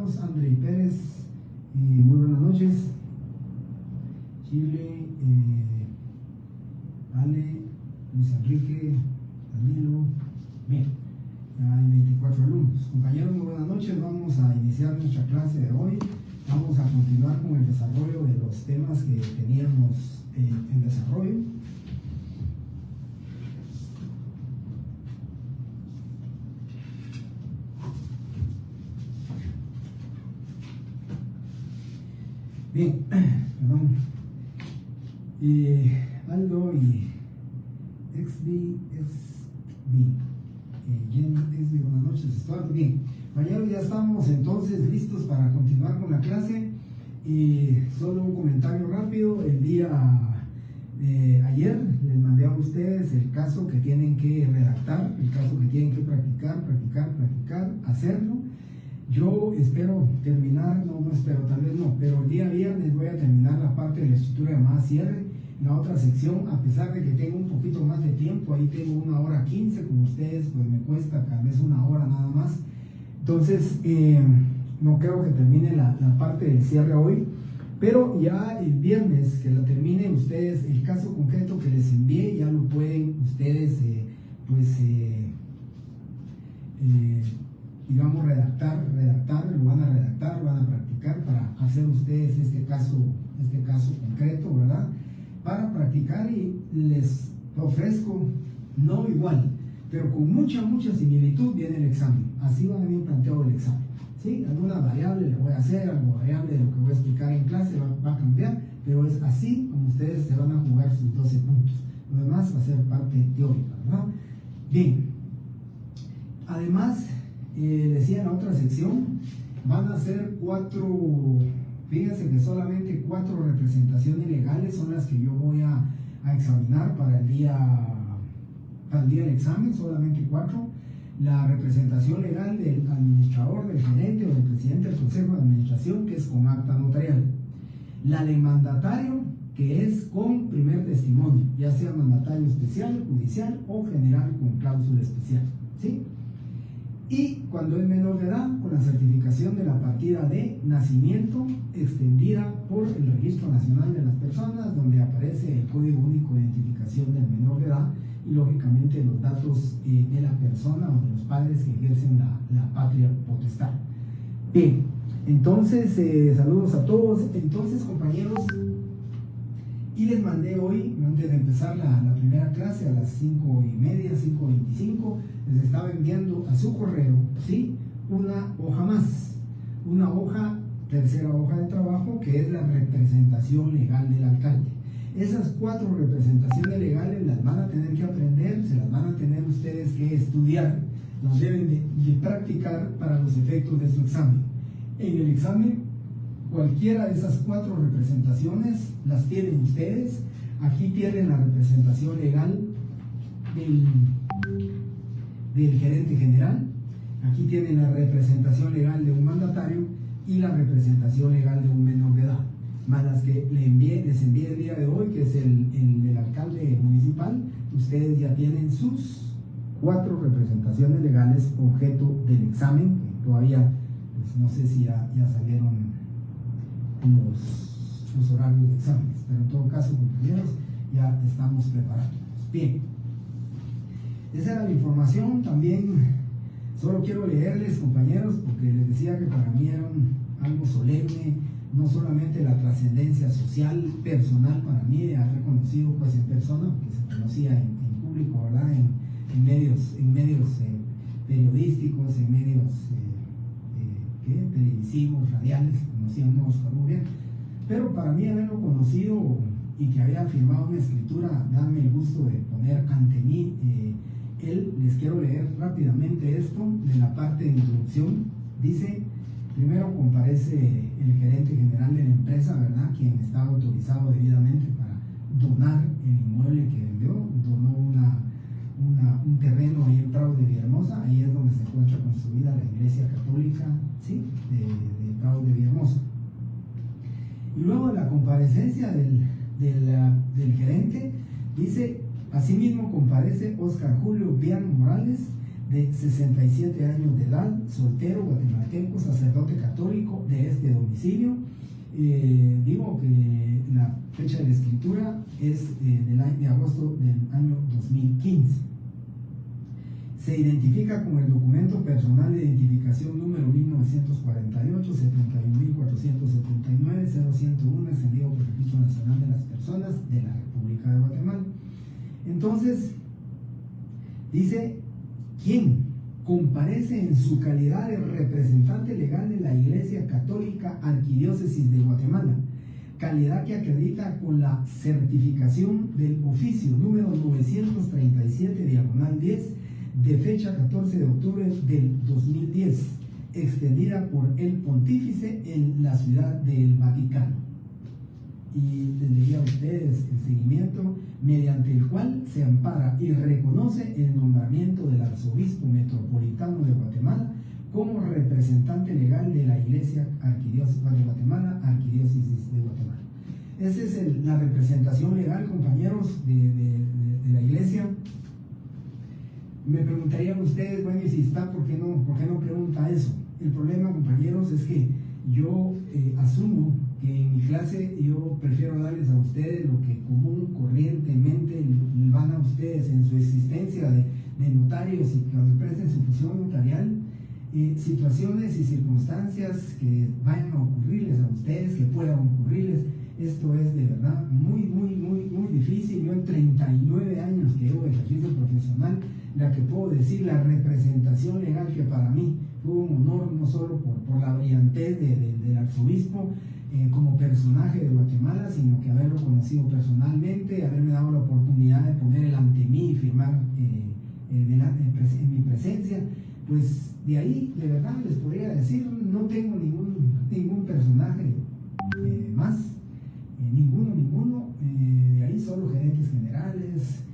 compañeros. Andrei Pérez, muy buenas noches. Chile, Ale, Luis Enrique, Danilo. Bien, hay 24 alumnos. Compañeros, muy buenas noches. Vamos a iniciar nuestra clase de hoy. Vamos a continuar con el desarrollo de los temas que teníamos en desarrollo. Bien, perdón. Aldo y Jenny XB, buenas noches. ¿Está bien? Compañeros, ya estamos entonces listos para continuar con la clase. Solo un comentario rápido. El día ayer les mandé a ustedes el caso que tienen que redactar, el caso que tienen que practicar, hacerlo. Yo espero terminar, no espero, tal vez no, pero el día viernes voy a terminar la parte de la estructura llamada cierre. La otra sección, a pesar de que tengo un poquito más de tiempo, ahí tengo 1:15, como ustedes, pues me cuesta tal vez 1 hora nada más. Entonces, no creo que termine la parte del cierre hoy, pero ya el viernes que la termine ustedes, el caso concreto que les envié, ya lo pueden ustedes, digamos, redactar, lo van a redactar, van a practicar para hacer ustedes este caso concreto, ¿verdad? Para practicar, y les ofrezco, no igual, pero con mucha similitud viene el examen. Así va a venir planteado el examen, ¿sí? Alguna variable le voy a hacer, alguna variable de lo que voy a explicar en clase va a cambiar, pero es así como ustedes se van a jugar sus 12 puntos. Lo demás va a ser parte teórica, ¿verdad? Bien. Además, decía en la otra sección, van a ser 4, fíjense que solamente 4 representaciones legales son las que yo voy a examinar para el día del examen, solamente 4. La representación legal del administrador, del gerente o del presidente del consejo de administración, que es con acta notarial. La de mandatario, que es con primer testimonio, ya sea mandatario especial, judicial o general con cláusula especial, ¿sí? Y cuando es menor de edad, con la certificación de la partida de nacimiento extendida por el Registro Nacional de las Personas, donde aparece el Código Único de Identificación del menor de edad y lógicamente los datos de la persona o de los padres que ejercen la patria potestad. Bien, entonces saludos a todos. Entonces, compañeros, y les mandé hoy, antes de empezar la primera clase, a las 5:30, 5:25, les estaba enviando a su correo, ¿sí?, una hoja más, una hoja, tercera hoja de trabajo, que es la representación legal del alcalde. Esas 4 representaciones legales las van a tener que aprender, se las van a tener ustedes que estudiar, las deben de practicar para los efectos de su examen. En el examen, cualquiera de esas 4 representaciones las tienen ustedes. Aquí tienen la representación legal del gerente general, aquí tienen la representación legal de un mandatario y la representación legal de un menor de edad, más las que les envié el día de hoy, que es el del alcalde municipal. Ustedes ya tienen sus 4 representaciones legales objeto del examen, que todavía pues, no sé si ya salieron los horarios de exámenes, pero en todo caso, compañeros, ya estamos preparados. Bien, esa era la información. También solo quiero leerles, compañeros, porque les decía que para mí era algo solemne, no solamente la trascendencia social, personal para mí, de haber conocido pues en persona, porque se conocía en público, ¿verdad? En medios periodísticos, en medios televisivos, radiales, conocíamos muy bien, pero para mí haberlo conocido y que había firmado una escritura, darme el gusto de poner ante mí les quiero leer rápidamente esto de la parte de introducción. Dice: primero comparece el gerente general de la empresa, ¿verdad?, quien está autorizado debidamente para donar el inmueble que vendió. Donó un terreno ahí en Prados de Villahermosa, ahí es donde se encuentra construida la iglesia católica, ¿sí?, de Prados de Villahermosa. Y luego la comparecencia del gerente, dice: asimismo comparece Óscar Julio Bian Morales, de 67 años de edad, soltero, guatemalteco, sacerdote católico de este domicilio. Digo que la fecha de la escritura es de agosto del año 2015. Se identifica con el documento personal de identificación número 1948, 71.479, 0101, extendido por el Registro Nacional de las Personas de la República de Guatemala. Entonces, dice, ¿quién comparece en su calidad de representante legal de la Iglesia Católica Arquidiócesis de Guatemala? Calidad que acredita con la certificación del oficio número 937/10 de fecha 14 de octubre del 2010, extendida por el pontífice en la ciudad del Vaticano. Y les leía a ustedes el seguimiento, mediante el cual se ampara y reconoce el nombramiento del arzobispo metropolitano de Guatemala como representante legal de la Iglesia Arquidiócesis de Guatemala, Arquidiócesis de Guatemala. Esa es la representación legal, compañeros, de la Iglesia. Me preguntarían ustedes, bueno, y si está, ¿por qué no pregunta eso? El problema, compañeros, es que yo asumo que en mi clase yo prefiero darles a ustedes lo que común, corrientemente van a ustedes en su existencia de notarios y cuando presten su función notarial, situaciones y circunstancias que vayan a ocurrirles a ustedes, que puedan ocurrirles. Esto es de verdad muy difícil. Yo en 39 años que llevo de ejercicio profesional, la que puedo decir, la representación legal que para mí fue un honor, no solo por la brillantez del arzobispo como personaje de Guatemala, sino que haberlo conocido personalmente, haberme dado la oportunidad de poner él ante mí y firmar en mi presencia. Pues de ahí, de verdad, les podría decir, no tengo ningún personaje más. Ninguno, de ahí solo gerentes generales,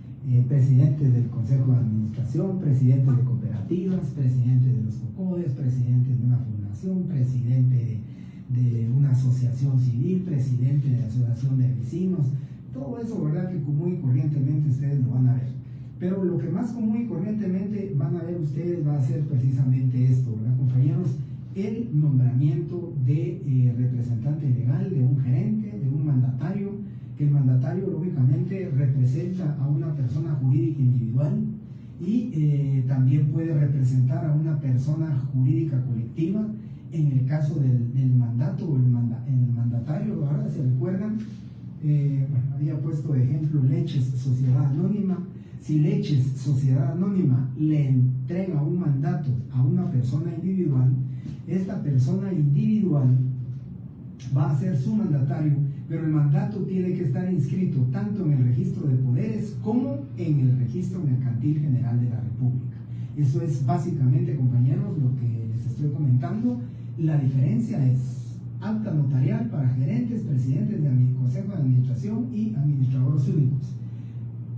presidentes del Consejo de Administración, presidentes de cooperativas, presidentes de los COCODES, presidentes de una fundación, presidente de una asociación civil, presidente de la asociación de vecinos, todo eso, ¿verdad? Que común y corrientemente ustedes lo van a ver. Pero lo que más común y corrientemente van a ver ustedes va a ser precisamente esto, ¿verdad, compañeros? El nombramiento de representante legal de un gerente, de un mandatario, que el mandatario lógicamente representa a una persona jurídica individual y también puede representar a una persona jurídica colectiva. En el caso del mandato o el mandatario, ahora se recuerdan, había puesto de ejemplo Leches Sociedad Anónima. Si Leches Sociedad Anónima le entrega un mandato a una persona individual, esta persona individual va a ser su mandatario, pero el mandato tiene que estar inscrito tanto en el registro de poderes como en el registro mercantil general de la República. Eso es básicamente, compañeros, lo que les estoy comentando. La diferencia es acta notarial para gerentes, presidentes del Consejo de Administración y administradores únicos.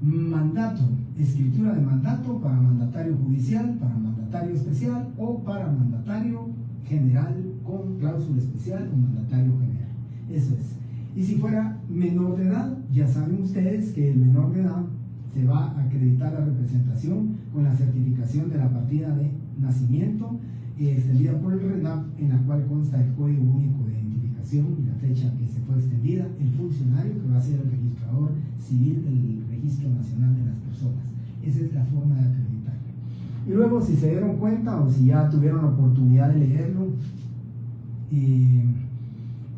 Mandato, escritura de mandato para mandatario judicial, para mandatario especial o para mandatario general con cláusula especial o mandatario general. Eso es. Y si fuera menor de edad, ya saben ustedes que el menor de edad se va a acreditar la representación con la certificación de la partida de nacimiento extendida por el RENAP, en la cual consta el código único de identificación y la fecha que se fue extendida, el funcionario que va a ser el registrador civil del Registro Nacional de las Personas. Esa es la forma de acreditarlo. Y luego, si se dieron cuenta o si ya tuvieron la oportunidad de leerlo,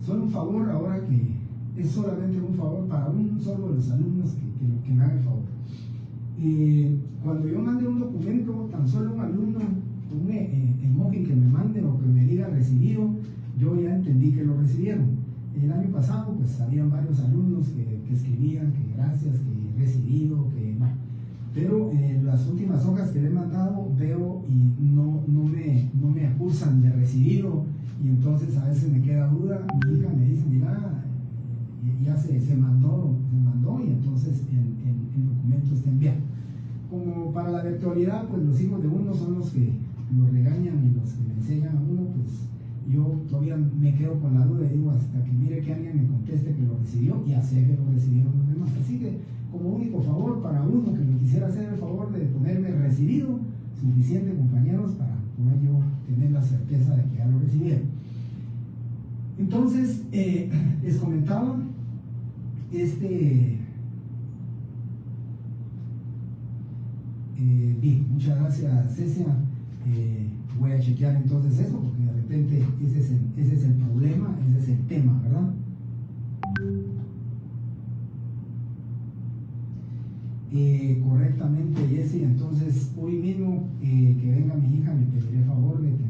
solo un favor, ahora que es solamente un favor para un solo de los alumnos que me haga el favor. Cuando yo mande un documento, tan solo un alumno, un emoji que me mande o que me diga recibido, yo ya entendí que lo recibieron. El año pasado, pues habían varios alumnos que escribían que gracias, que recibido, que bueno. Pero en las últimas hojas que le he mandado veo y no me acusan de recibido, y entonces a veces me queda duda. Mi hija me dice, mira, ya se mandó y entonces el documento está enviado. Como para la virtualidad, pues los hijos de uno son los que lo regañan y los que le enseñan a uno, pues yo todavía me quedo con la duda y digo hasta que mire que alguien me conteste que lo recibió, y así que lo recibieron los demás. Así que como único favor para uno que me quisiera hacer el favor de ponerme recibido, suficiente, compañeros, para poder yo tener la certeza de que ya lo recibieron. Entonces, les comentaba, bien, muchas gracias, Cecia. Voy a chequear entonces eso, porque de repente ese es el problema, ese es el tema, ¿verdad? Correctamente, Jessy. Entonces, hoy mismo que venga mi hija, me pediré favor de que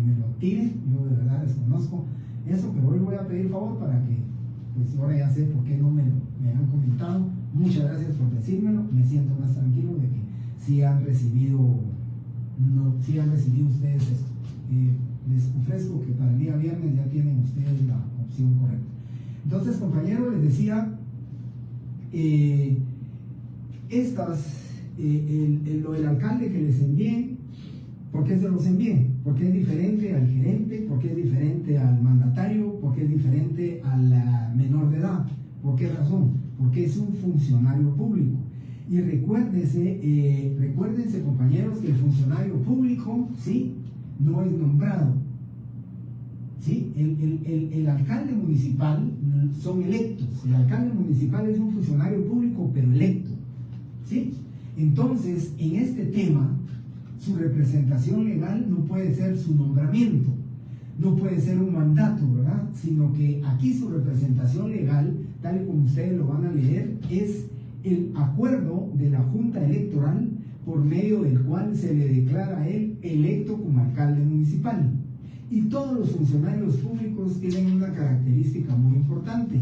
me lo tire. Yo de verdad desconozco eso, pero hoy voy a pedir favor para que, pues ahora ya sé por qué no me han comentado. Muchas gracias por decírmelo. Me siento más tranquilo de que sí han recibido ustedes esto. Les ofrezco que para el día viernes ya tienen ustedes la opción correcta. Entonces, compañeros, les decía, lo del alcalde que les envié, ¿por qué se los envié? Porque es diferente al gerente, porque es diferente al mandatario, porque es diferente a la menor de edad. ¿Por qué razón? Porque es un funcionario público. Y recuérdense, compañeros, que el funcionario público, ¿sí?, no es nombrado. ¿Sí? El alcalde municipal son electos. El alcalde municipal es un funcionario público, pero electo. ¿Sí? Entonces, en este tema, su representación legal no puede ser su nombramiento, no puede ser un mandato, ¿verdad? Sino que aquí su representación legal, tal y como ustedes lo van a leer, es el acuerdo de la Junta Electoral por medio del cual se le declara a él electo como alcalde municipal. Y todos los funcionarios públicos tienen una característica muy importante,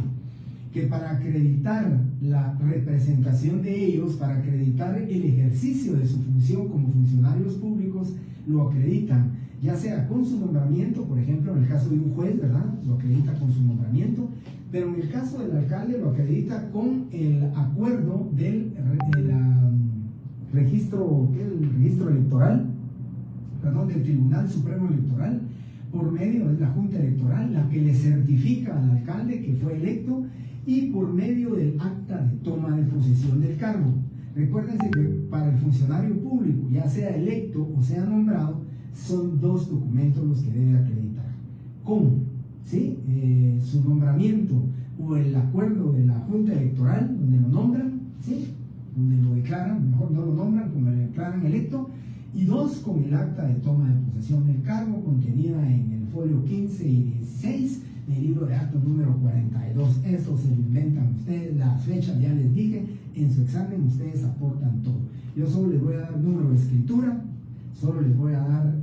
que para acreditar la representación de ellos, para acreditar el ejercicio de su función como funcionarios públicos, lo acreditan, ya sea con su nombramiento, por ejemplo, en el caso de un juez, ¿verdad?, lo acredita con su nombramiento, pero en el caso del alcalde lo acredita con el acuerdo del registro electoral, perdón, del Tribunal Supremo Electoral, por medio de la Junta Electoral, la que le certifica al alcalde que fue electo, y por medio del acta de toma de posesión del cargo. Recuérdense que para el funcionario público, ya sea electo o sea nombrado, son dos documentos los que debe acreditar: con, ¿sí?, su nombramiento o el acuerdo de la Junta Electoral, donde lo nombran, ¿sí?, donde lo declaran, mejor no lo nombran, como lo declaran electo, y dos, con el acta de toma de posesión del cargo contenida en el folio 15 y 16 del libro de actos número 42. Eso se lo inventan ustedes, las fechas ya les dije, en su examen ustedes aportan todo. Yo solo les voy a dar número de escritura, solo les voy a dar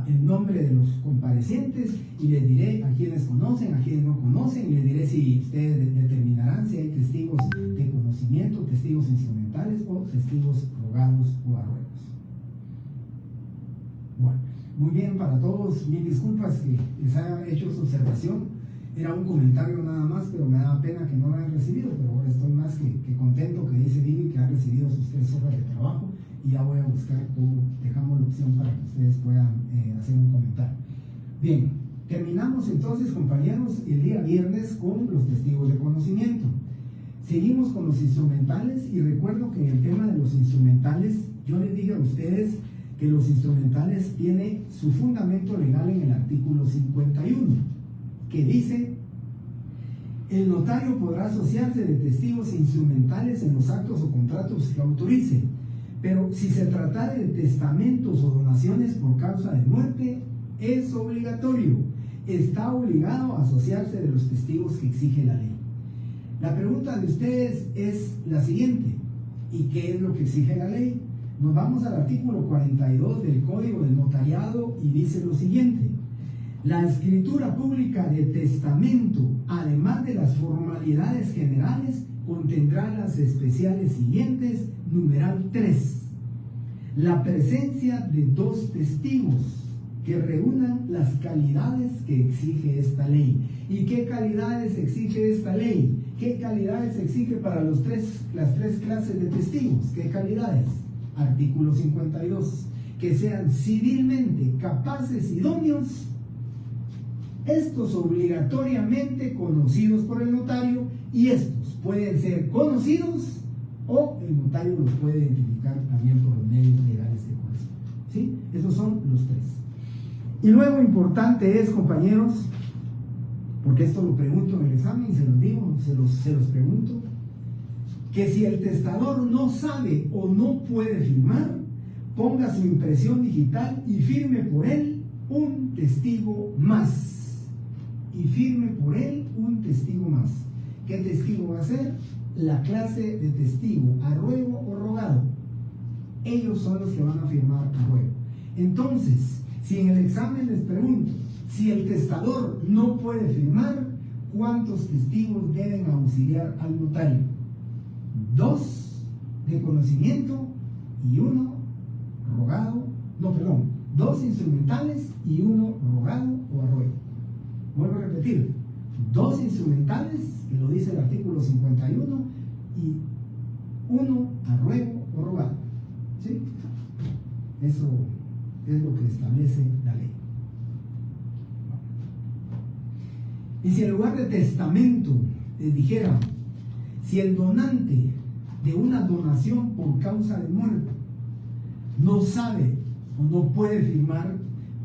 el nombre de los comparecientes, y les diré a quienes conocen, a quienes no conocen, y les diré si ustedes determinarán si hay testigos de conocimiento, testigos instrumentales o testigos rogados o a ruegos. Bueno, muy bien, para todos, mil disculpas que les haya hecho su observación. Era un comentario nada más, pero me daba pena que no lo hayan recibido, pero ahora estoy más que contento, que dice Vivi que ha recibido sus 3 hojas de trabajo, y ya voy a buscar cómo dejamos la opción para que ustedes puedan hacer un comentario. Bien, terminamos entonces, compañeros, el día viernes con los testigos de conocimiento. Seguimos con los instrumentales, y recuerdo que en el tema de los instrumentales, yo les dije a ustedes que los instrumentales tienen su fundamento legal en el artículo 51, que dice: el notario podrá asociarse de testigos instrumentales en los actos o contratos que autorice, pero si se tratare de testamentos o donaciones por causa de muerte, es obligatorio, está obligado a asociarse de los testigos que exige la ley. La pregunta de ustedes es la siguiente: ¿y qué es lo que exige la ley? Nos vamos al artículo 42 del Código del Notariado, y dice lo siguiente: la escritura pública de testamento, además de las formalidades generales, contendrá las especiales siguientes. Numeral 3. La presencia de 2 testigos que reúnan las calidades que exige esta ley. ¿Y qué calidades exige esta ley? ¿Qué calidades exige para las 3 clases de testigos? ¿Qué calidades? Artículo 52. Que sean civilmente capaces, idóneos, estos obligatoriamente conocidos por el notario, y estos pueden ser conocidos o el notario los puede identificar también por los medios legales que corresponden. ¿Sí? Esos son los tres. Y luego importante es, compañeros, porque esto lo pregunto en el examen, se los digo, se los pregunto, que si el testador no sabe o no puede firmar, ponga su impresión digital y firme por él un testigo más. Y firme por él un testigo más. ¿Qué testigo va a ser? La clase de testigo, a ruego o rogado. Ellos son los que van a firmar a ruego. Entonces, si en el examen les pregunto, si el testador no puede firmar, ¿cuántos testigos deben auxiliar al notario? 2 de conocimiento y 1 rogado, 2 instrumentales y 1 rogado o a ruego. Vuelvo a repetir, 2 instrumentales, que lo dice el artículo 51, y 1 a ruego o rogado. ¿Sí? Eso es lo que establece la ley. Y si en lugar de testamento les dijera, si el donante de una donación por causa de muerte no sabe o no puede firmar,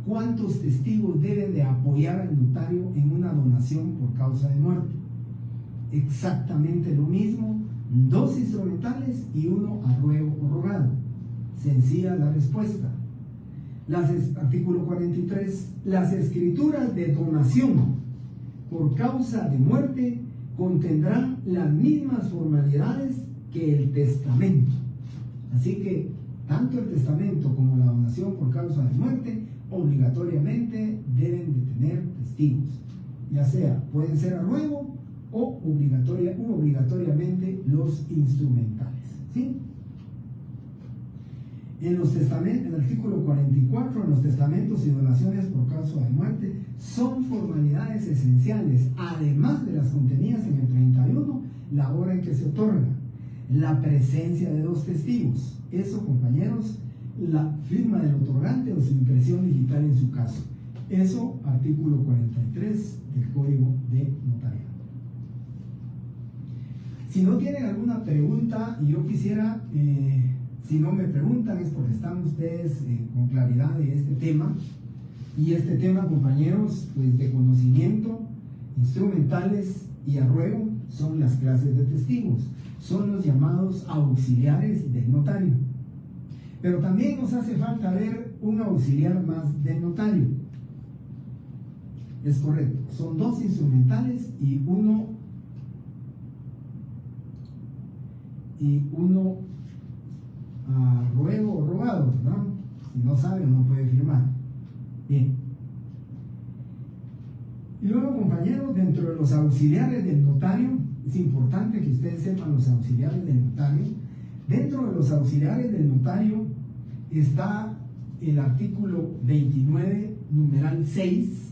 ¿cuántos testigos deben de apoyar al notario en una donación por causa de muerte? Exactamente lo mismo, 2 instrumentales y 1 a ruego o rogado. Sencilla la respuesta. Artículo 43. Las escrituras de donación por causa de muerte contendrán las mismas formalidades que el testamento. Así que tanto el testamento como la donación por causa de muerte obligatoriamente deben de tener testigos, ya sea pueden ser a ruego o obligatoriamente los instrumentales. ¿Sí? En los testamentos, el artículo 44, en los testamentos y donaciones por causa de muerte son formalidades esenciales, además de las contenidas en el 31, la hora en que se otorga, la presencia de 2 testigos. Eso, compañeros, la firma del otorgante o su impresión digital en su caso. Eso, artículo 43 del Código de Notariado. Si no tienen alguna pregunta, y yo quisiera, si no me preguntan es porque están ustedes con claridad de este tema. Y este tema, compañeros, pues de conocimiento, instrumentales y a ruego son las clases de testigos. Son los llamados auxiliares del notario. Pero también nos hace falta ver un auxiliar más del notario. Es correcto, son 2 instrumentales y uno a ruego o rogado, ¿no? Si no sabe o no puede firmar. Bien. Y luego, compañeros, dentro de los auxiliares del notario, es importante que ustedes sepan los auxiliares del notario. Dentro de los auxiliares del notario está el artículo 29, numeral 6,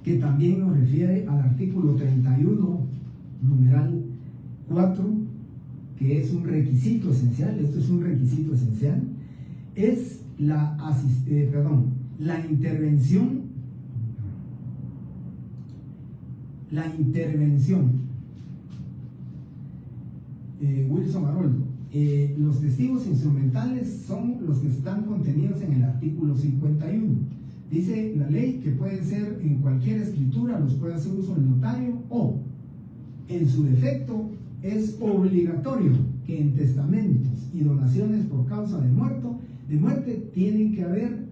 que también nos refiere al artículo 31, numeral 4, que es un requisito esencial. Esto es un requisito esencial. Es la intervención. Wilson Haroldo, los testigos instrumentales son los que están contenidos en el artículo 51. Dice la ley que pueden ser en cualquier escritura, los puede hacer uso el notario, o en su defecto es obligatorio que en testamentos y donaciones por causa de muerte tienen que haber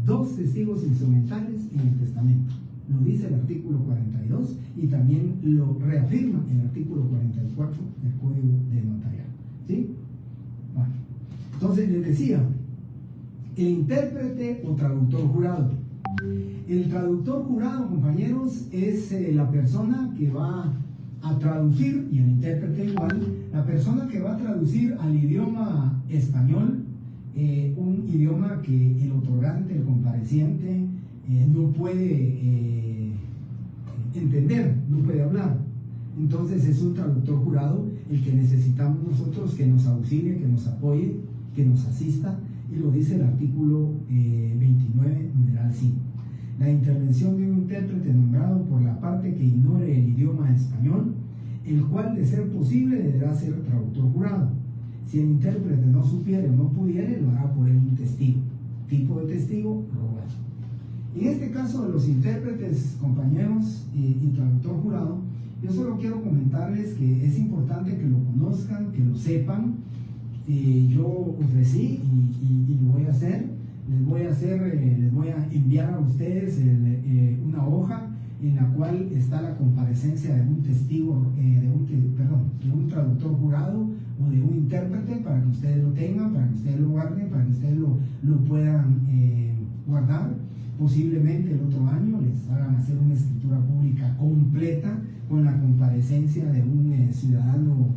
2 testigos instrumentales en el testamento. Lo dice el artículo 42 y también lo reafirma el artículo 44 del Código de Notariado. ¿Sí? Bueno, entonces les decía, el intérprete o traductor jurado. El traductor jurado, compañeros, es la persona que va a traducir, y el intérprete igual, la persona que va a traducir al idioma español, un idioma que el otorgante, el compareciente, no puede entender, no puede hablar. Entonces es un traductor jurado el que necesitamos nosotros, que nos auxilie, que nos apoye, que nos asista, y lo dice el artículo 29, numeral 5. La intervención de un intérprete nombrado por la parte que ignore el idioma español el cual, de ser posible, deberá ser traductor jurado. Si el intérprete no supiere o no pudiere, lo hará por él un testigo. Tipo de testigo, rogado. En este caso de los intérpretes, compañeros y traductor jurado, yo solo quiero comentarles que es importante que lo conozcan, que lo sepan. Yo ofrecí y lo voy a hacer. Les voy a enviar a ustedes una hoja en la cual está la comparecencia de un testigo, de un traductor jurado o de un intérprete, para que ustedes lo tengan, para que ustedes lo guarden, para que ustedes lo puedan guardar. Posiblemente el otro año les hagan hacer una escritura pública completa con la comparecencia de un ciudadano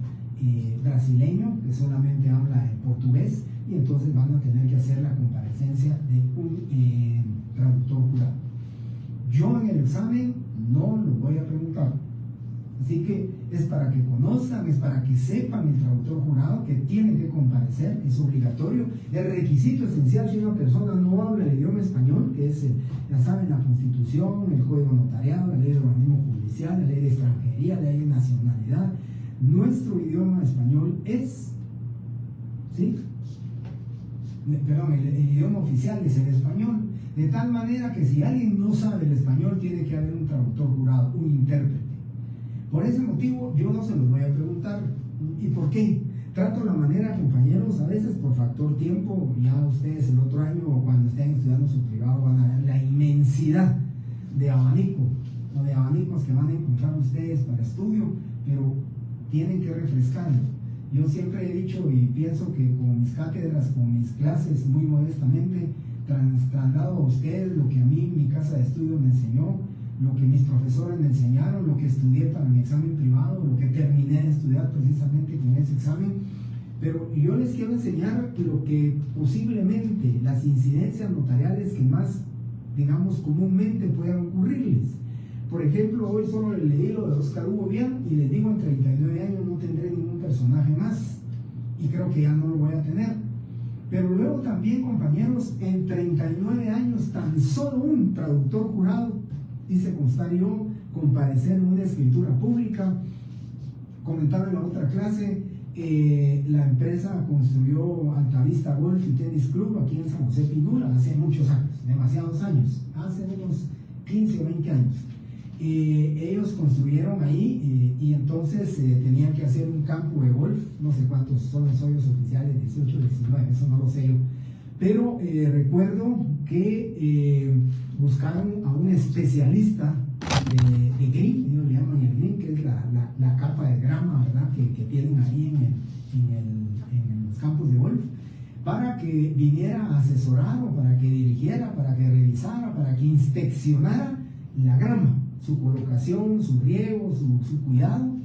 brasileño que solamente habla en portugués, y entonces van a tener que hacer la comparecencia de un traductor jurado. Yo en el examen no lo voy a preguntar, así que es para que conozcan, es para que sepan el traductor jurado que tiene que comparecer, es obligatorio. El requisito esencial, si una persona no habla el idioma español, que es, ya saben, la Constitución, el Código Notariado, la Ley de Organismo Judicial, la Ley de Extranjería, la Ley de Nacionalidad, nuestro idioma español es, ¿sí? Perdón, el idioma oficial es el español, de tal manera que si alguien no sabe el español, tiene que haber un traductor jurado, un intérprete. Por ese motivo yo no se los voy a preguntar. ¿Y por qué? Trato la manera, compañeros, a veces por factor tiempo, ya ustedes el otro año o cuando estén estudiando su privado van a ver la inmensidad de abanico o de abanicos que van a encontrar ustedes para estudio, pero tienen que refrescarlo. Yo siempre he dicho y pienso que con mis cátedras, con mis clases, muy modestamente, traslado a ustedes lo que a mí mi casa de estudio me enseñó, lo que mis profesores me enseñaron, lo que estudié para mi examen privado, lo que terminé de estudiar precisamente con ese examen. Pero yo les quiero enseñar lo que posiblemente las incidencias notariales que más, digamos, comúnmente puedan ocurrirles. Por ejemplo, hoy solo les leí lo de Oscar Hugo Bian y les digo, en 39 años no tendré ningún personaje más y creo que ya no lo voy a tener. Pero luego también, compañeros, en 39 años tan solo un traductor jurado hice constar yo, comparecer en una escritura pública. Comentaba en la otra clase, la empresa construyó Altavista Golf y Tennis Club aquí en San José Pinula hace muchos años, demasiados años, hace unos 15 o 20 años. Ellos construyeron ahí y entonces tenían que hacer un campo de golf, no sé cuántos son los hoyos oficiales, 18 o 19, eso no lo sé yo. Pero recuerdo que buscaron a un especialista de green, ellos le llaman el green, que es la capa de grama, ¿verdad?, que tienen ahí en los campos de golf, para que viniera a asesorar o para que dirigiera, para que revisara, para que inspeccionara la grama, su colocación, su riego, su cuidado.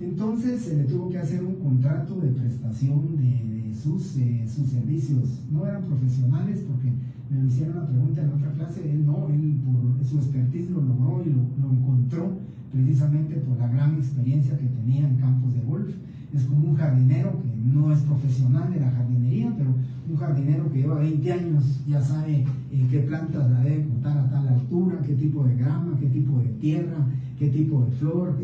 Entonces se le tuvo que hacer un contrato de prestación de sus servicios. No eran profesionales, porque me hicieron la pregunta en otra clase. Él no, él por su expertise lo logró y lo encontró precisamente por la gran experiencia que tenía en campos de golf. Es como un jardinero que no es profesional de la jardinería, pero un jardinero que lleva 20 años ya sabe qué plantas la debe cortar a tal altura, qué tipo de grama, qué tipo de tierra, qué tipo de flor,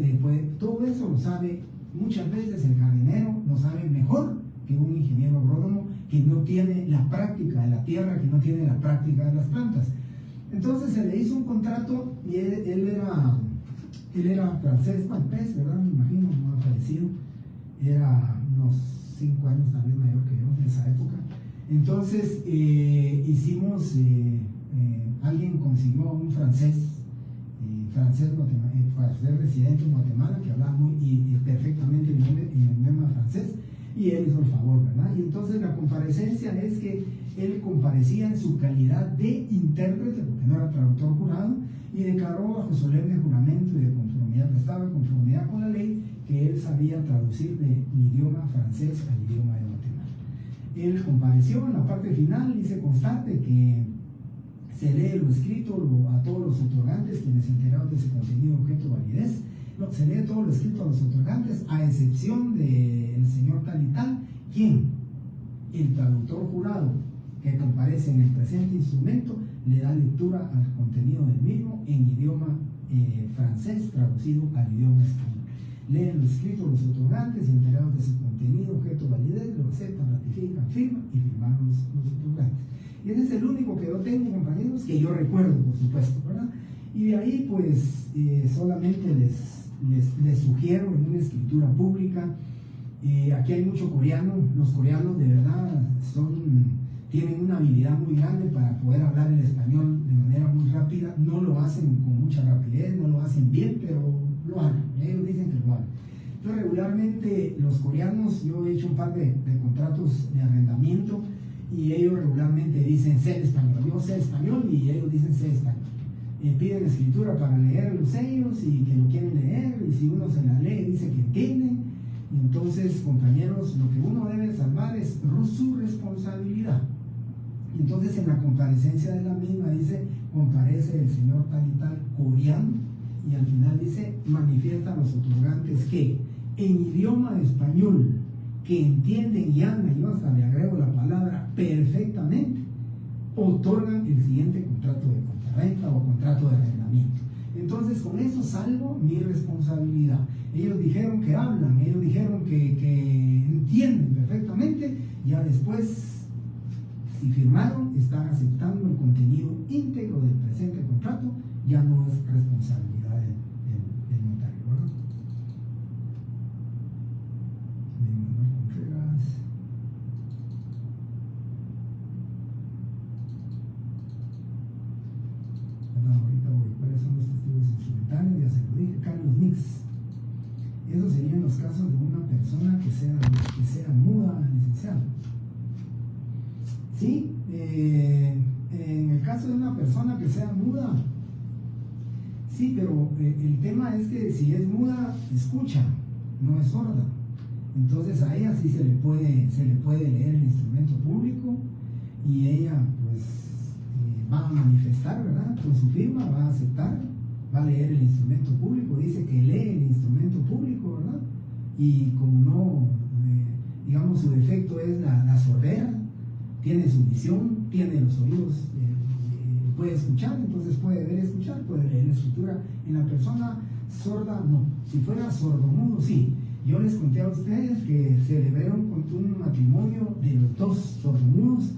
todo eso lo sabe. Muchas veces el jardinero lo sabe mejor que un ingeniero agrónomo que no tiene la práctica de la tierra, que no tiene la práctica de las plantas. Entonces se le hizo un contrato y él era francés, ¿verdad? Me imagino, no ha fallecido. Era unos 5 años también mayor que yo en esa época. Entonces alguien consiguió a un francés residente en Guatemala, que hablaba perfectamente el idioma francés, y él hizo el favor, ¿verdad? Y entonces la comparecencia es que él comparecía en su calidad de intérprete, porque no era traductor jurado, y declaró bajo solemne juramento y de conformidad, estaba en conformidad con la ley, que él sabía traducir del idioma francés al idioma de Guatemala. Él compareció en la parte final, dice constante que se lee lo escrito a todos los otorgantes, quienes enterados de su contenido, objeto, validez. No, se lee todo lo escrito a los otorgantes, a excepción del señor tal y tal, quien, el traductor jurado que comparece en el presente instrumento, le da lectura al contenido del mismo en idioma francés traducido al idioma español. leen lo escrito los otorgantes y enterados de su contenido, objeto, validez, lo aceptan, ratifican, firman y firman los otorgantes. Y ese es el único que yo tengo, compañeros, que yo recuerdo, por supuesto, ¿verdad? Y de ahí, pues, solamente les sugiero en una escritura pública. Aquí hay mucho coreano. Los coreanos de verdad tienen una habilidad muy grande para poder hablar el español de manera muy rápida. No lo hacen con mucha rapidez, no lo hacen bien, pero lo hablan. Ellos dicen que lo hablan. Entonces, regularmente los coreanos, yo he hecho un par de contratos de arrendamiento y ellos regularmente dicen sé español. Yo sé español y ellos dicen sé español. Piden escritura para leer los sellos y que lo quieren leer, y si uno se la lee dice que entienden. Entonces, compañeros, lo que uno debe salvar es su responsabilidad. Entonces, en la comparecencia de la misma dice, comparece el señor tal y tal coreano, y al final dice, manifiestan los otorgantes que en idioma español, que entienden y hablan, yo hasta le agrego la palabra perfectamente, otorgan el siguiente contrato de compraventa o contrato de arrendamiento. Entonces, con eso salvo mi responsabilidad. Ellos dijeron que hablan, ellos dijeron que entienden perfectamente, ya después, si firmaron, están aceptando el contenido íntegro del presente contrato, ya no es responsabilidad del notario, ¿verdad? Ahorita voy. ¿Cuáles son los testigos instrumentales? Ya se lo dije. Carlos Nix. Esos serían los casos de una persona que sea muda, licenciado. Sí, en el caso de una persona que sea muda, sí, pero el tema es que si es muda, escucha, no es sorda. Entonces a ella sí se le puede leer el instrumento público y ella pues va a manifestar, ¿verdad? Con su firma va a aceptar, va a leer el instrumento público, dice que lee el instrumento público, ¿verdad? Y como no, digamos, su defecto es la sordera, tiene su visión, tiene los oídos, puede escuchar, entonces puede ver, escuchar, puede leer la escritura. En la persona sorda, no. Si fuera sordomudo, sí. Yo les conté a ustedes que celebré un matrimonio de los dos sordomudos.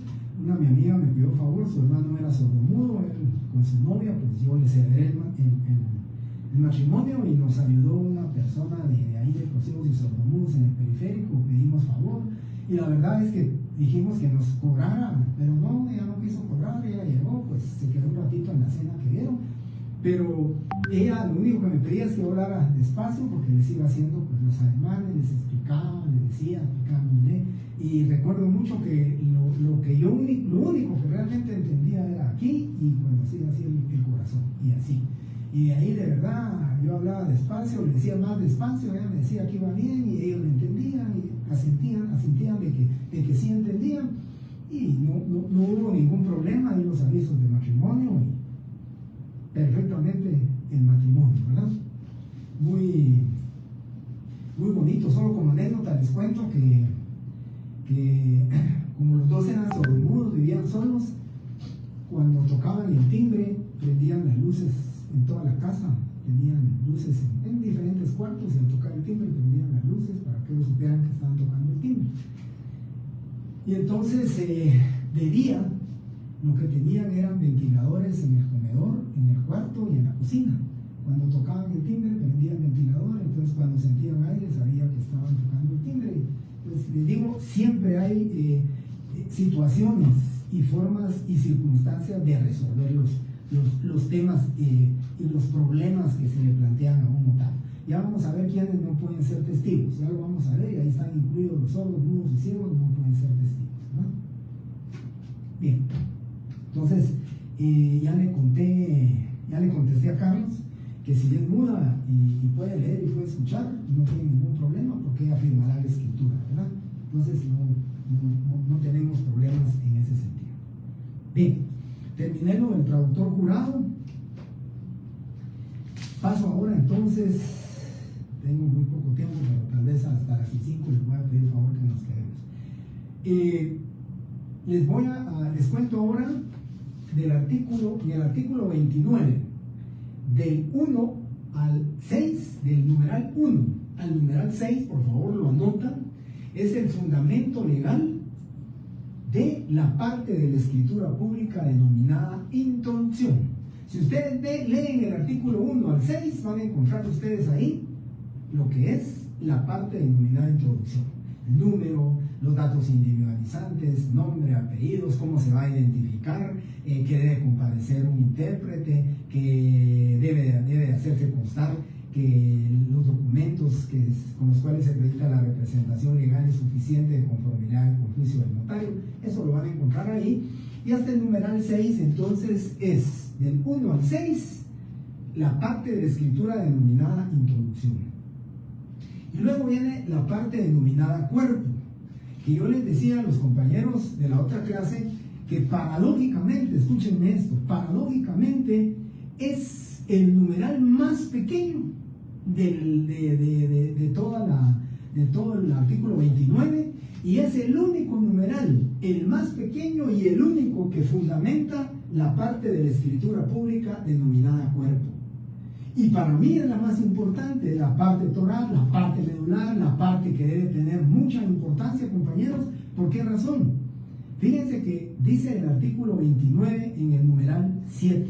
Mi amiga me pidió favor, su hermano era sordomudo, él con su novia, pues yo le celebré el matrimonio y nos ayudó una persona de ahí de los ciegos y sordomudos en el periférico, pedimos favor y la verdad es que dijimos que nos cobrara, pero no, ella no quiso cobrar, ella llegó, pues se quedó un ratito en la cena que dieron, pero ella lo único que me pedía es que hablara despacio porque les iba haciendo pues los ademanes, les explicaba, les decía, caminé, y recuerdo mucho que lo único que realmente entendía era aquí y cuando hacía así el corazón y así. Y de ahí de verdad yo hablaba despacio, le decía más despacio, ella me decía que iba bien y ellos me entendían y asentían de que sí entendían y no hubo ningún problema en los avisos de matrimonio y perfectamente el matrimonio, ¿verdad? Muy bonito. Solo como anécdota les cuento que como los dos eran sordomudos, vivían solos, cuando tocaban el timbre prendían las luces en toda la casa, tenían luces en diferentes cuartos y al tocar el timbre prendían las luces para que ellos supieran que estaban tocando el timbre. Y entonces de día lo que tenían eran ventiladores en el comedor, en el cuarto y en la cocina. Cuando tocaban el timbre prendían el ventilador, entonces cuando sentían aire sabían que estaban tocando el timbre. Pues les digo, siempre hay situaciones y formas y circunstancias de resolver los temas y los problemas que se le plantean a un notario. Ya vamos a ver quiénes no pueden ser testigos, ya lo vamos a ver, y ahí están incluidos los sordos, mudos y ciegos, no pueden ser testigos, ¿no? Bien, entonces ya le contesté a Carlos que si es muda y puede leer y puede escuchar, no tiene ningún problema porque ella firmará la escritura, ¿verdad? Entonces no tenemos problemas en ese sentido. Bien, terminé lo del traductor jurado. Paso ahora entonces, tengo muy poco tiempo, pero tal vez hasta las 5 les voy a pedir favor que nos quedemos. Les cuento ahora del artículo 29, del 1 al 6, del numeral 1 al numeral 6, por favor lo anotan, es el fundamento legal de la parte de la escritura pública denominada introducción. Si ustedes leen el artículo 1 al 6, van a encontrar ustedes ahí lo que es la parte denominada introducción. El número, los datos individualizantes, nombre, apellidos, cómo se va a identificar, que debe comparecer un intérprete, que debe hacerse constar que los documentos con los cuales se acredita la representación legal es suficiente de conformidad con juicio del notario. Eso lo van a encontrar ahí. Y hasta el numeral 6, entonces, es del 1 al 6 la parte de la escritura denominada introducción. Y luego viene la parte denominada cuerpo, que yo les decía a los compañeros de la otra clase que paradójicamente, escúchenme esto, paradójicamente es el numeral más pequeño de todo el artículo 29, y es el único numeral, el más pequeño y el único que fundamenta la parte de la escritura pública denominada cuerpo. Y para mí es la más importante, la parte toral, la parte medular, la parte que debe tener mucha importancia, compañeros. ¿Por qué razón? Fíjense que dice el artículo 29 en el numeral 7.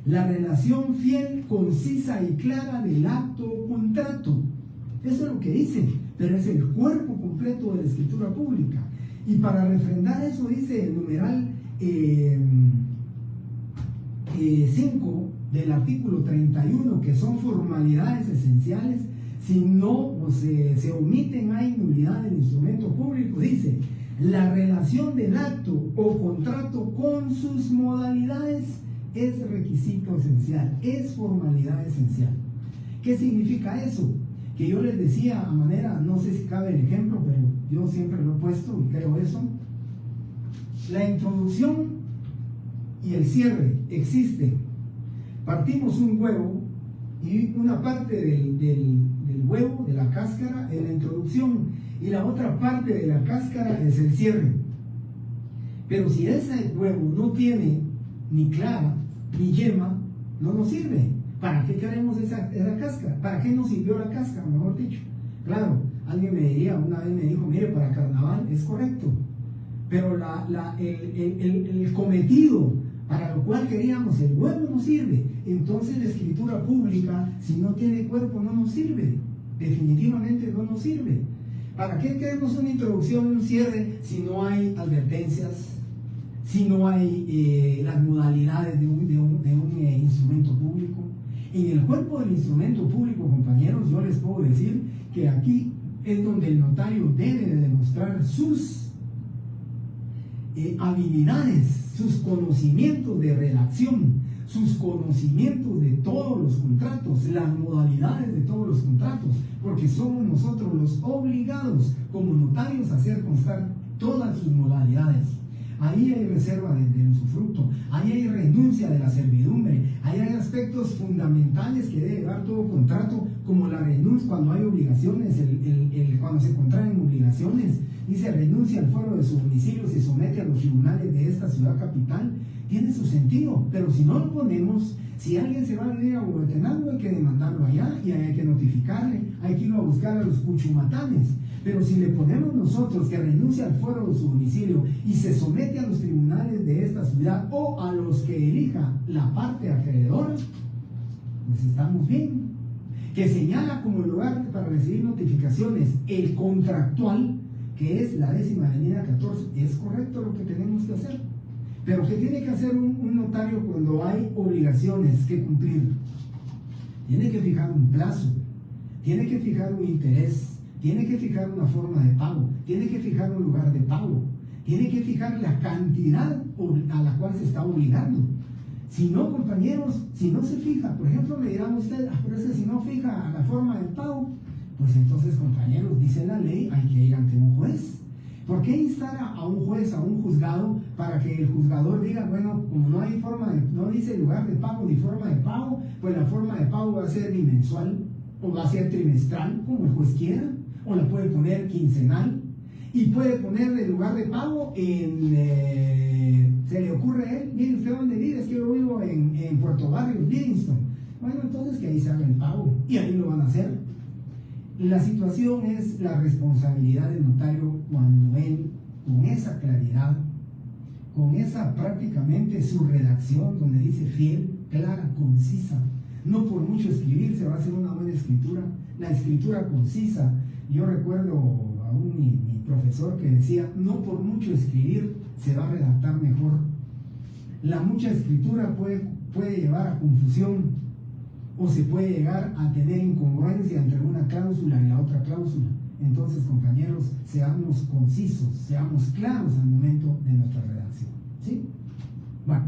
La relación fiel, concisa y clara del acto o contrato. Eso es lo que dice, pero es el cuerpo completo de la escritura pública. Y para refrendar eso dice el numeral 5 del artículo 31, que son formalidades esenciales. Si no se omiten, hay nulidad del instrumento público. Dice, la relación del acto o contrato con sus modalidades es requisito esencial, es formalidad esencial. ¿Qué significa eso? Que yo les decía a manera, no sé si cabe el ejemplo, pero yo siempre lo he puesto y creo eso. La introducción y el cierre existen. Partimos un huevo y una parte del huevo, de la cáscara, es la introducción, y la otra parte de la cáscara es el cierre. Pero si ese huevo no tiene ni clara ni yema, no nos sirve. ¿Para qué queremos esa cáscara? ¿Para qué nos sirvió la cáscara, mejor dicho? Claro, alguien me diría, una vez me dijo, mire, para carnaval es correcto, pero el cometido para lo cual queríamos el huevo no sirve. Entonces la escritura pública, si no tiene cuerpo, no nos sirve. Definitivamente no nos sirve. ¿Para qué queremos una introducción y un cierre si no hay advertencias, si no hay las modalidades de un instrumento público? En el cuerpo del instrumento público, compañeros, yo les puedo decir que aquí es donde el notario debe de demostrar sus habilidades, sus conocimientos de redacción, sus conocimientos de todos los contratos, las modalidades de todos los contratos, porque somos nosotros los obligados como notarios a hacer constar todas sus modalidades. Ahí hay reserva de usufructo, ahí hay renuncia de la servidumbre, ahí hay aspectos fundamentales que debe dar todo contrato, como la renuncia cuando hay obligaciones, cuando se contraen obligaciones, dice renuncia al fuero de su domicilio, se somete a los tribunales de esta ciudad capital. Tiene su sentido, pero si no lo ponemos, si alguien se va a vivir a Huehuetenango, hay que demandarlo allá y hay que notificarle, hay que ir a buscar a los cuchumatanes. Pero si le ponemos nosotros que renuncia al fuero de su domicilio y se somete a los tribunales de esta ciudad o a los que elija la parte acreedora, pues estamos bien. Que señala como lugar para recibir notificaciones el contractual, que es la 10ª avenida 14, es correcto lo que tenemos que hacer. Pero ¿qué tiene que hacer un notario cuando hay obligaciones que cumplir? Tiene que fijar un plazo, tiene que fijar un interés, tiene que fijar una forma de pago, tiene que fijar un lugar de pago, tiene que fijar la cantidad a la cual se está obligando. Si no, compañeros, si no se fija, por ejemplo, me dirán ustedes, pero es que si no fija la forma de pago, pues entonces, compañeros, dice la ley, hay que ir ante un juez. ¿Por qué instar a un juez, a un juzgado, para que el juzgador diga, bueno, como no hay no dice lugar de pago ni forma de pago, pues la forma de pago va a ser bimensual o va a ser trimestral, como el juez quiera, o la puede poner quincenal, y puede poner el lugar de pago se le ocurre a él, mire, ¿usted dónde vive? Es que yo vivo en Puerto Barrio, Livingston. Bueno, entonces que ahí se haga el pago, y ahí lo van a hacer. La situación es la responsabilidad del notario cuando él, con esa claridad, con esa prácticamente su redacción donde dice fiel, clara, concisa, no por mucho escribir se va a hacer una buena escritura, la escritura concisa. Yo recuerdo aún mi profesor que decía, no por mucho escribir se va a redactar mejor. La mucha escritura puede llevar a confusión, o se puede llegar a tener incongruencia entre una cláusula y la otra cláusula. Entonces, compañeros, seamos concisos, seamos claros al momento de nuestra redacción, ¿sí? Bueno,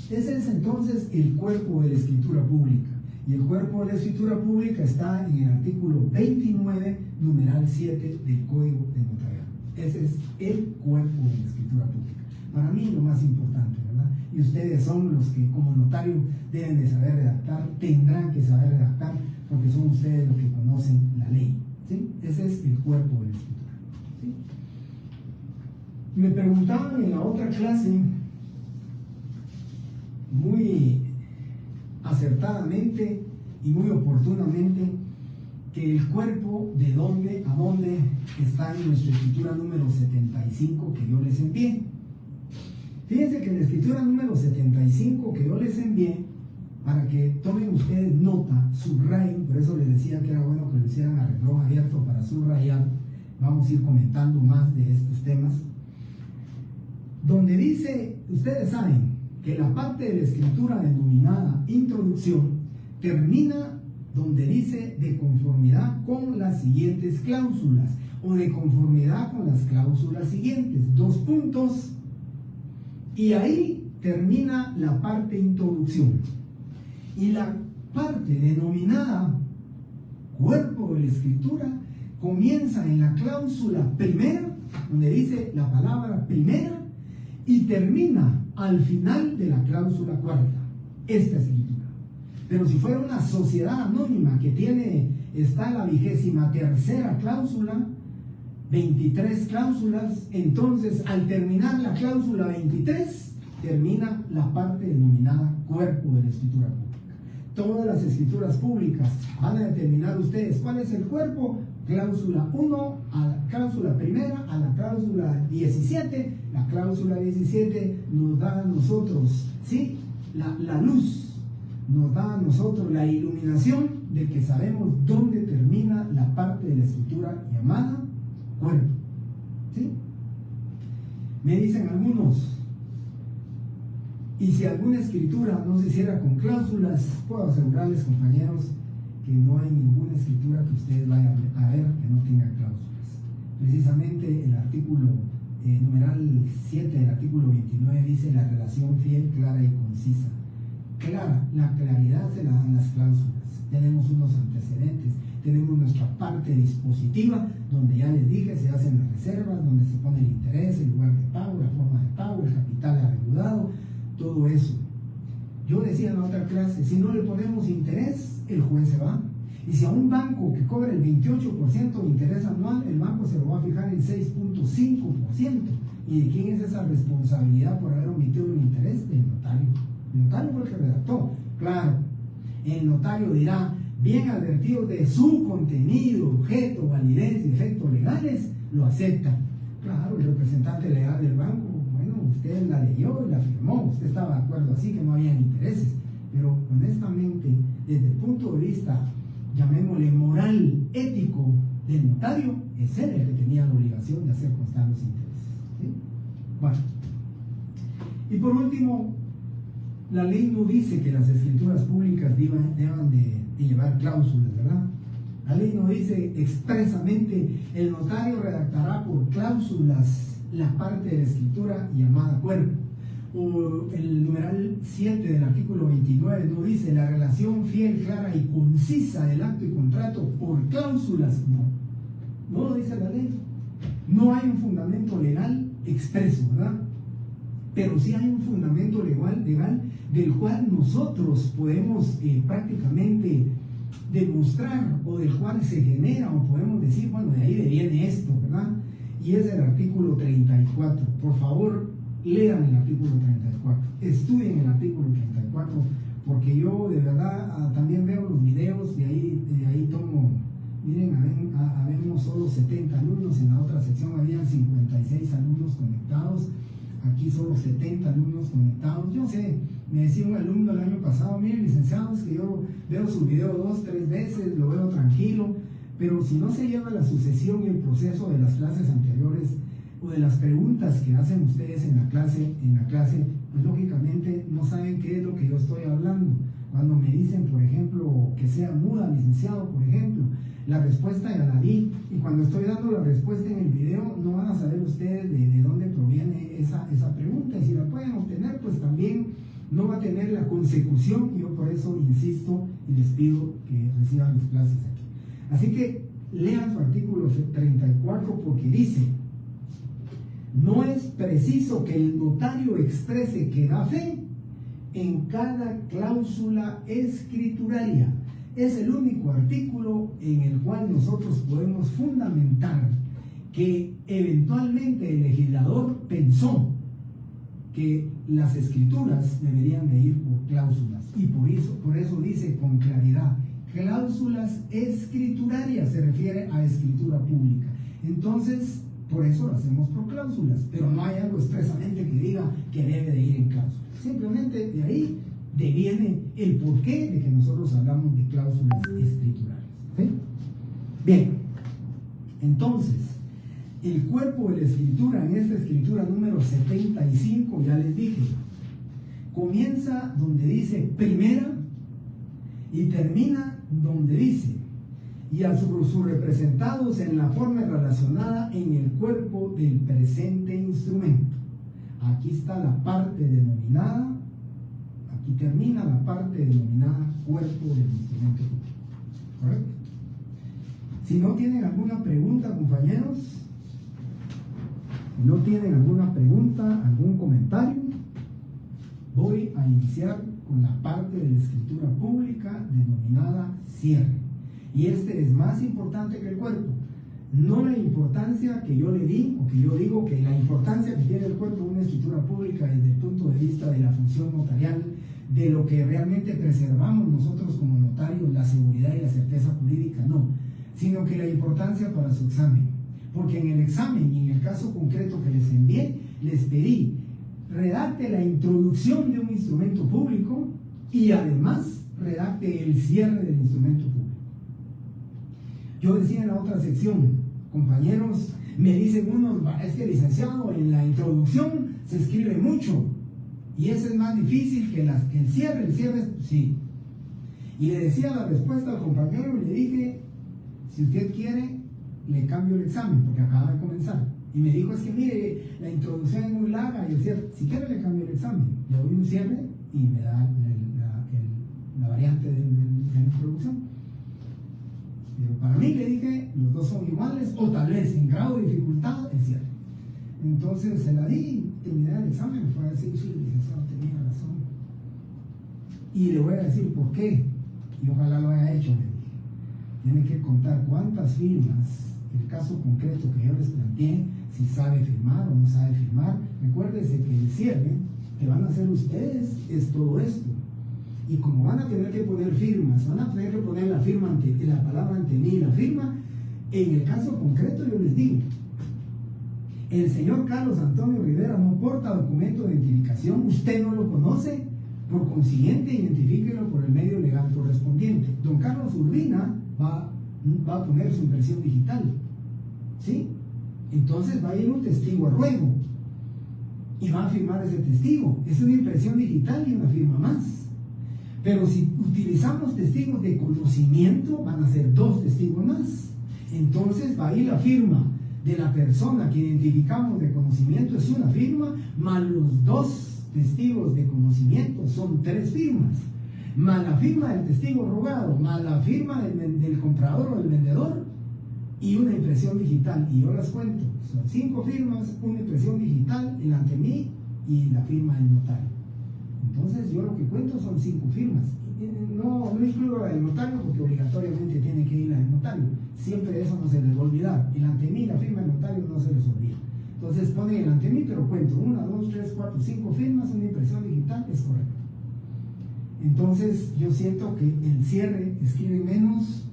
ese es entonces el cuerpo de la escritura pública. Y el cuerpo de la escritura pública está en el artículo 29, numeral 7 del Código de Notariado. Ese es el cuerpo de la escritura pública. Para mí lo más importante, ¿verdad? Y ustedes son los que como notario deben de saber redactar, tendrán que saber redactar, porque son ustedes los que conocen la ley, ¿sí? Ese es el cuerpo de la escritura, ¿sí? Me preguntaban en la otra clase, muy acertadamente y muy oportunamente, que el cuerpo de dónde a dónde está en nuestra escritura número 75 que yo les envié. Fíjense que en la escritura número 75 que yo les envié, para que tomen ustedes nota, subrayen, por eso les decía que era bueno que lo hicieran a reloj abierto para subrayar, vamos a ir comentando más de estos temas, donde dice, ustedes saben que la parte de la escritura denominada introducción termina donde dice de conformidad con las siguientes cláusulas, o de conformidad con las cláusulas siguientes, 2 puntos, y ahí termina la parte introducción. Y la parte denominada cuerpo de la escritura comienza en la cláusula primera, donde dice la palabra primera, y termina al final de la cláusula cuarta, esta escritura. Pero si fuera una sociedad anónima que está la 23ª cláusula, 23 cláusulas, entonces al terminar la cláusula 23, termina la parte denominada cuerpo de la escritura pública. Todas las escrituras públicas van a determinar ustedes cuál es el cuerpo, cláusula 1 a la cláusula primera a la cláusula 17. La cláusula 17 nos da a nosotros, ¿sí?, la luz, nos da a nosotros la iluminación de que sabemos dónde termina la parte de la escritura llamada cuerpo, ¿sí? Me dicen algunos, y si alguna escritura no se hiciera con cláusulas, puedo asegurarles, compañeros, que no hay ninguna escritura que ustedes vayan a ver que no tenga cláusulas. Precisamente el artículo numeral 7 del artículo 29 dice la relación fiel, clara y concisa. Clara, la claridad se la dan las cláusulas. Tenemos unos antecedentes, tenemos nuestra parte dispositiva, donde ya les dije, se hacen las reservas, donde se pone el interés, el lugar de pago, la forma de pago, el capital adeudado, todo eso. Yo decía en la otra clase, si no le ponemos interés, el juez se va. Y si a un banco que cobra el 28% de interés anual, el banco se lo va a fijar en 6.5%. ¿Y de quién es esa responsabilidad por haber omitido el interés? Del notario. El notario fue el que redactó. Claro, el notario dirá, bien advertido de su contenido, objeto, validez y efectos legales, lo acepta. Claro, el representante legal del banco, bueno, usted la leyó y la firmó, usted estaba de acuerdo así que no habían intereses. Pero honestamente, desde el punto de vista, llamémosle moral, ético del notario, es él el que tenía la obligación de hacer constar los intereses, ¿sí? Bueno, y por último, la ley no dice que las escrituras públicas deban de llevar cláusulas, ¿verdad? La ley no dice expresamente, el notario redactará por cláusulas la parte de la escritura llamada cuerpo. O el numeral 7 del artículo 29 no dice la relación fiel, clara y concisa del acto y contrato por cláusulas. No lo dice la ley. No hay un fundamento legal expreso, ¿verdad? Pero sí hay un fundamento legal del cual nosotros podemos prácticamente demostrar, o del cual se genera, o podemos decir, bueno, de ahí viene esto, ¿verdad? Y es el artículo 34. Por favor, lean el artículo 34, estudien el artículo 34, porque yo de verdad también veo los videos, de ahí tomo solo 70 alumnos, en la otra sección habían 56 alumnos conectados, aquí solo 70 alumnos conectados. Yo sé, me decía un alumno el año pasado, mire licenciado, es que yo veo su video 2, 3 veces, lo veo tranquilo, pero si no se lleva la sucesión y el proceso de las clases anteriores o de las preguntas que hacen ustedes en la clase, pues lógicamente no saben qué es lo que yo estoy hablando. Cuando me dicen, por ejemplo, que sea muda, licenciado, por ejemplo, la respuesta ya la di, y cuando estoy dando la respuesta en el video no van a saber ustedes de dónde proviene esa pregunta, y si la pueden obtener, pues también no va a tener la consecución, y yo por eso insisto y les pido que reciban las clases aquí. Así que lean su artículo 34, porque dice: no es preciso que el notario exprese que da fe en cada cláusula escrituraria. Es el único artículo en el cual nosotros podemos fundamentar que eventualmente el legislador pensó que las escrituras deberían de ir por cláusulas, y por eso dice con claridad: cláusulas escriturarias, se refiere a escritura pública. Entonces, por eso lo hacemos por cláusulas, pero no hay algo expresamente que diga que debe de ir en cláusulas. Simplemente de ahí deviene el porqué de que nosotros hablamos de cláusulas escriturales. ¿Sí? Bien, entonces, el cuerpo de la escritura, en esta escritura número 75, ya les dije, comienza donde dice primera y termina donde dice: y a sus representados en la forma relacionada en el cuerpo del presente instrumento. Aquí está la parte denominada, aquí termina la parte denominada cuerpo del instrumento público. ¿Correcto? Si no tienen alguna pregunta, compañeros, si no tienen alguna pregunta, algún comentario, voy a iniciar con la parte de la escritura pública denominada cierre. Y este es más importante que el cuerpo. No la importancia que yo le di, o que yo digo que la importancia que tiene el cuerpo de una escritura pública desde el punto de vista de la función notarial, de lo que realmente preservamos nosotros como notarios, la seguridad y la certeza jurídica, no, sino que la importancia para su examen. Porque en el examen, y en el caso concreto que les envié, les pedí: redacte la introducción de un instrumento público y además redacte el cierre del instrumento público. Yo decía en la otra sección, compañeros, me dicen unos: es que licenciado, en la introducción se escribe mucho y ese es más difícil que el cierre. El cierre, sí. Y le decía la respuesta al compañero y le dije: si usted quiere, le cambio el examen, porque acaba de comenzar. Y me dijo: es que mire, la introducción es muy larga y el cierre. Si quiere, le cambio el examen, le doy un cierre y me da la variante de la introducción. Pero para mí, le dije, los dos son iguales, o tal vez en grado de dificultad el cierre. Entonces se la di, terminé el examen, me fue a decir: sí, licenciado, tenía razón. Y le voy a decir por qué, y ojalá lo haya hecho, le dije. Tiene que contar cuántas firmas, el caso concreto que yo les planteé, si sabe firmar o no sabe firmar. Recuérdense que el cierre que van a hacer ustedes es todo esto. Y como van a tener que poner firmas, van a tener que poner la firma la palabra ante mí, la firma. En el caso concreto, yo les digo: el señor Carlos Antonio Rivera no porta documento de identificación, usted no lo conoce, por consiguiente, identifíquelo por el medio legal correspondiente. Don Carlos Urbina va a poner su impresión digital, ¿sí? Entonces va a ir un testigo a ruego y va a firmar ese testigo. Es una impresión digital y una firma más. Pero si utilizamos testigos de conocimiento, van a ser 2 testigos más. Entonces va a ir la firma de la persona que identificamos de conocimiento, es una firma, más los 2 testigos de conocimiento, son 3 firmas, más la firma del testigo rogado, más la firma del comprador o del vendedor, y una impresión digital. Y yo las cuento, son 5 firmas, una impresión digital, el ante mí y la firma del notario. Entonces yo lo que cuento son 5 firmas. No incluyo la del notario, porque obligatoriamente tiene que ir la del notario. Siempre eso no se les va a olvidar. El ante mí, la firma del notario, no se les olvida. Entonces ponen el ante mí, pero cuento 1, 2, 3, 4, 5 firmas, una impresión digital, es correcto. Entonces yo siento que el cierre escribe menos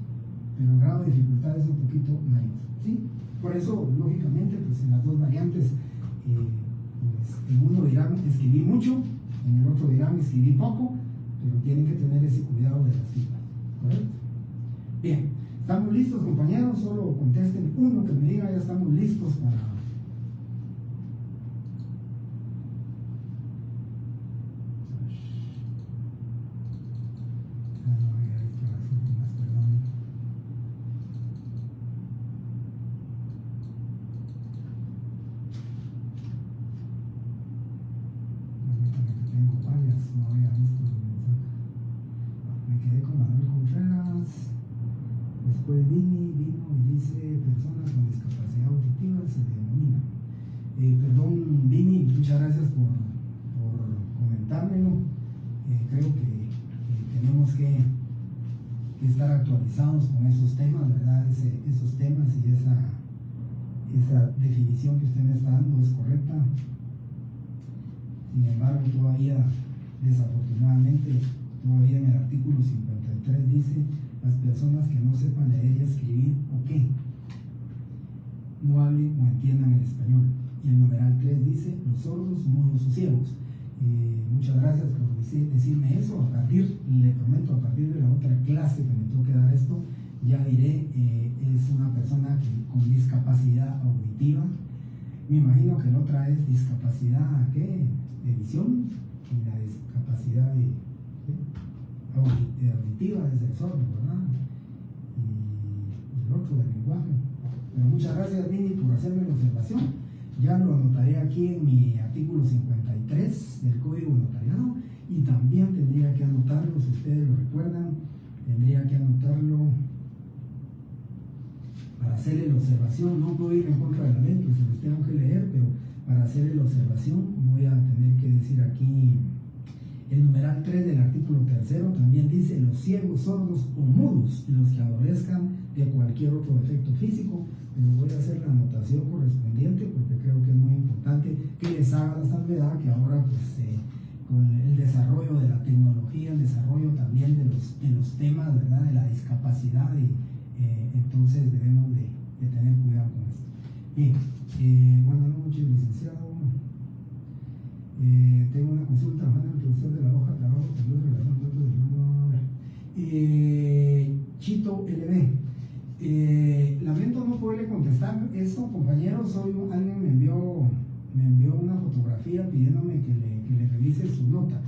pero el grado de dificultad es un poquito mayor, ¿sí? Por eso, lógicamente, pues en las dos variantes, pues en uno dirán escribí mucho, en el otro dirán escribí poco, pero tienen que tener ese cuidado de las cifras, ¿correcto? Bien, ¿estamos listos, compañeros? Solo contesten uno que me diga, ya estamos listos para... Después vino y dice personas con discapacidad auditiva se denomina. Perdón, Vini, muchas gracias por comentármelo. Creo que tenemos que estar actualizados con esos temas, ¿verdad? Esos temas y esa definición que usted me está dando es correcta. Sin embargo, todavía, desafortunadamente, todavía en el artículo 53 dice las personas que no sepan leer y escribir o que no hablen o entiendan el español. Y el numeral 3 dice los sordos, mudos o ciegos. Muchas gracias por decirme eso. Le prometo, a partir de la otra clase que me toque dar esto, ya diré, es una persona con discapacidad auditiva. Me imagino que la otra es discapacidad de visión y la discapacidad auditiva es el sordo, ¿verdad? Y el otro del lenguaje. Pero muchas gracias, Vini, por hacerme la observación. Ya lo anotaré aquí en mi artículo 53 del Código Notariado y también tendría que anotarlo, si ustedes lo recuerdan, tendría que anotarlo para hacerle la observación. No puedo ir en contra de la ley, pues se los tengo que leer, pero para hacerle la observación voy a tener que decir aquí el numeral 3 del artículo 3 también dice los ciegos, sordos o mudos y los que adolezcan de cualquier otro defecto físico, pero voy a hacer la anotación correspondiente porque creo que es muy importante que les haga la salvedad que ahora pues con el desarrollo de la tecnología, el desarrollo también de los temas, ¿verdad?, de la discapacidad entonces debemos de tener cuidado con esto. Bien, buenas noches, licenciado. Tengo una consulta, Juan, el profesor de la hoja de trabajo con dos relaciones. Chito LB. Lamento no poderle contestar eso, compañeros. Hoy alguien me envió una fotografía pidiéndome que le revise su nota.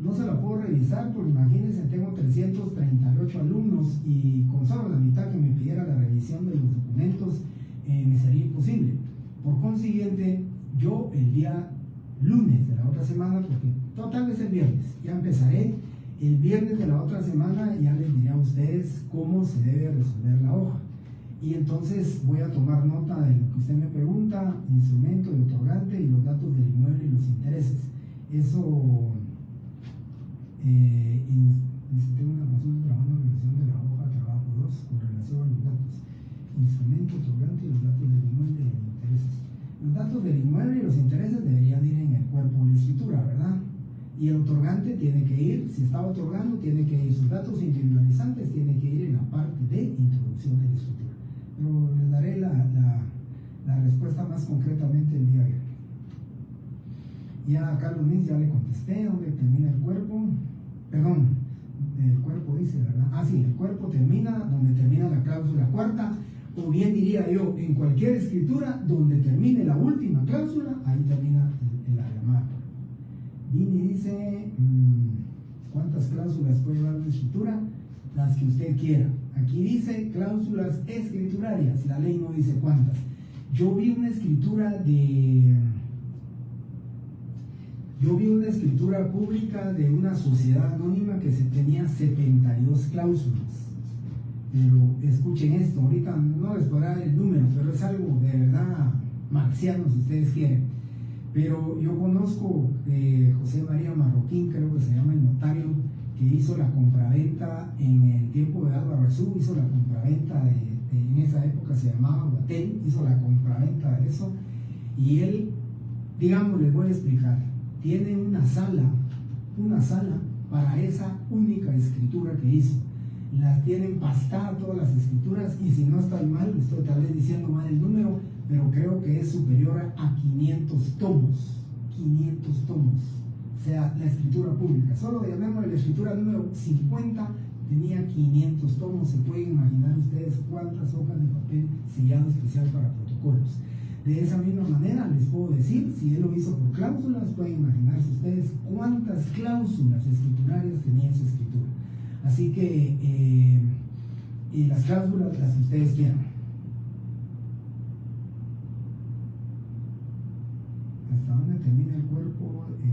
No se la puedo revisar porque imagínense, tengo 338 alumnos y con solo la mitad que me pidiera la revisión de los documentos me sería imposible. Por consiguiente, yo el día lunes de la otra semana, porque tal vez el viernes, ya empezaré el viernes de la otra semana, ya les diré a ustedes cómo se debe resolver la hoja. Y entonces voy a tomar nota de lo que usted me pregunta, instrumento de otorgante y los datos del inmueble y los intereses. Eso, tengo una consulta trabajando en relación de la hoja trabajo 2 con relación a los datos. Instrumento, otorgante y los datos del inmueble y los intereses. Los datos del inmueble y los intereses deberían ir en el cuerpo de la escritura, ¿verdad? Y el otorgante tiene que ir, si está otorgando, tiene que ir, sus datos individualizantes tiene que ir en la parte de introducción de la escritura. Pero les daré la respuesta más concretamente el día viernes. Ya a Carlos Mins ya le contesté dónde termina el cuerpo. Perdón, el cuerpo dice, ¿verdad? Ah, sí, el cuerpo termina donde termina la cláusula cuarta, o bien diría yo, en cualquier escritura donde termine la última cláusula, ahí termina la llamada. Vini dice, ¿cuántas cláusulas puede llevar una escritura? Las que usted quiera. Aquí dice cláusulas escriturarias, la ley no dice cuántas. Yo vi una escritura pública de una sociedad anónima que tenía 72 cláusulas. Pero escuchen esto, ahorita no les podrá dar el número, pero es algo de verdad marciano si ustedes quieren. Pero yo conozco José María Marroquín, creo que se llama el notario, que hizo la compraventa en el tiempo de Álvaro Arzú, hizo la compraventa en esa época se llamaba Guatel, hizo la compraventa de eso, y él, digamos, les voy a explicar, tiene una sala para esa única escritura que hizo. las tienen pastadas todas las escrituras, y si no estoy mal, estoy tal vez diciendo mal el número, pero creo que es superior a 500 tomos. 500 tomos. O sea, la escritura pública. Solo llamémosle la escritura número 50, tenía 500 tomos. Se pueden imaginar ustedes cuántas hojas de papel sellado especial para protocolos. De esa misma manera les puedo decir, si él lo hizo por cláusulas, pueden imaginarse ustedes cuántas cláusulas escriturarias tenía su escritura. Así que las cláusulas las ustedes quieran. ¿Hasta dónde termina el cuerpo de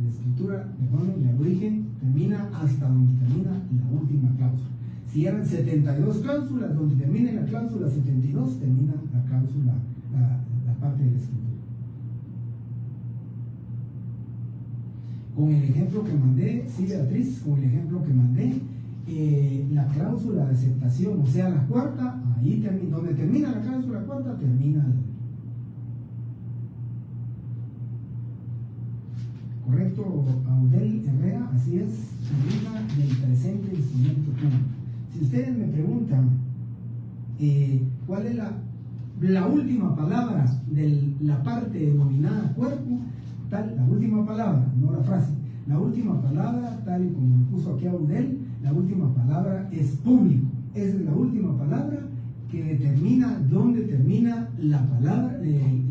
la escritura? Perdón, ya lo dije, termina hasta donde termina la última cláusula. Si eran 72 cláusulas, donde termine la cláusula 72, termina la cláusula, la parte de la escritura. Con el ejemplo que mandé, sí, Beatriz, con el ejemplo que mandé, la cláusula de aceptación, o sea, la cuarta, ahí termina, donde termina la cláusula cuarta, termina correcto, Audel Herrera, así es, termina del presente instrumento público. Si ustedes me preguntan cuál es la última palabra de la parte denominada cuerpo, tal, la última palabra, no la frase, la última palabra, tal y como lo puso aquí Audel, la última palabra es público. Esa es la última palabra que determina dónde termina la palabra,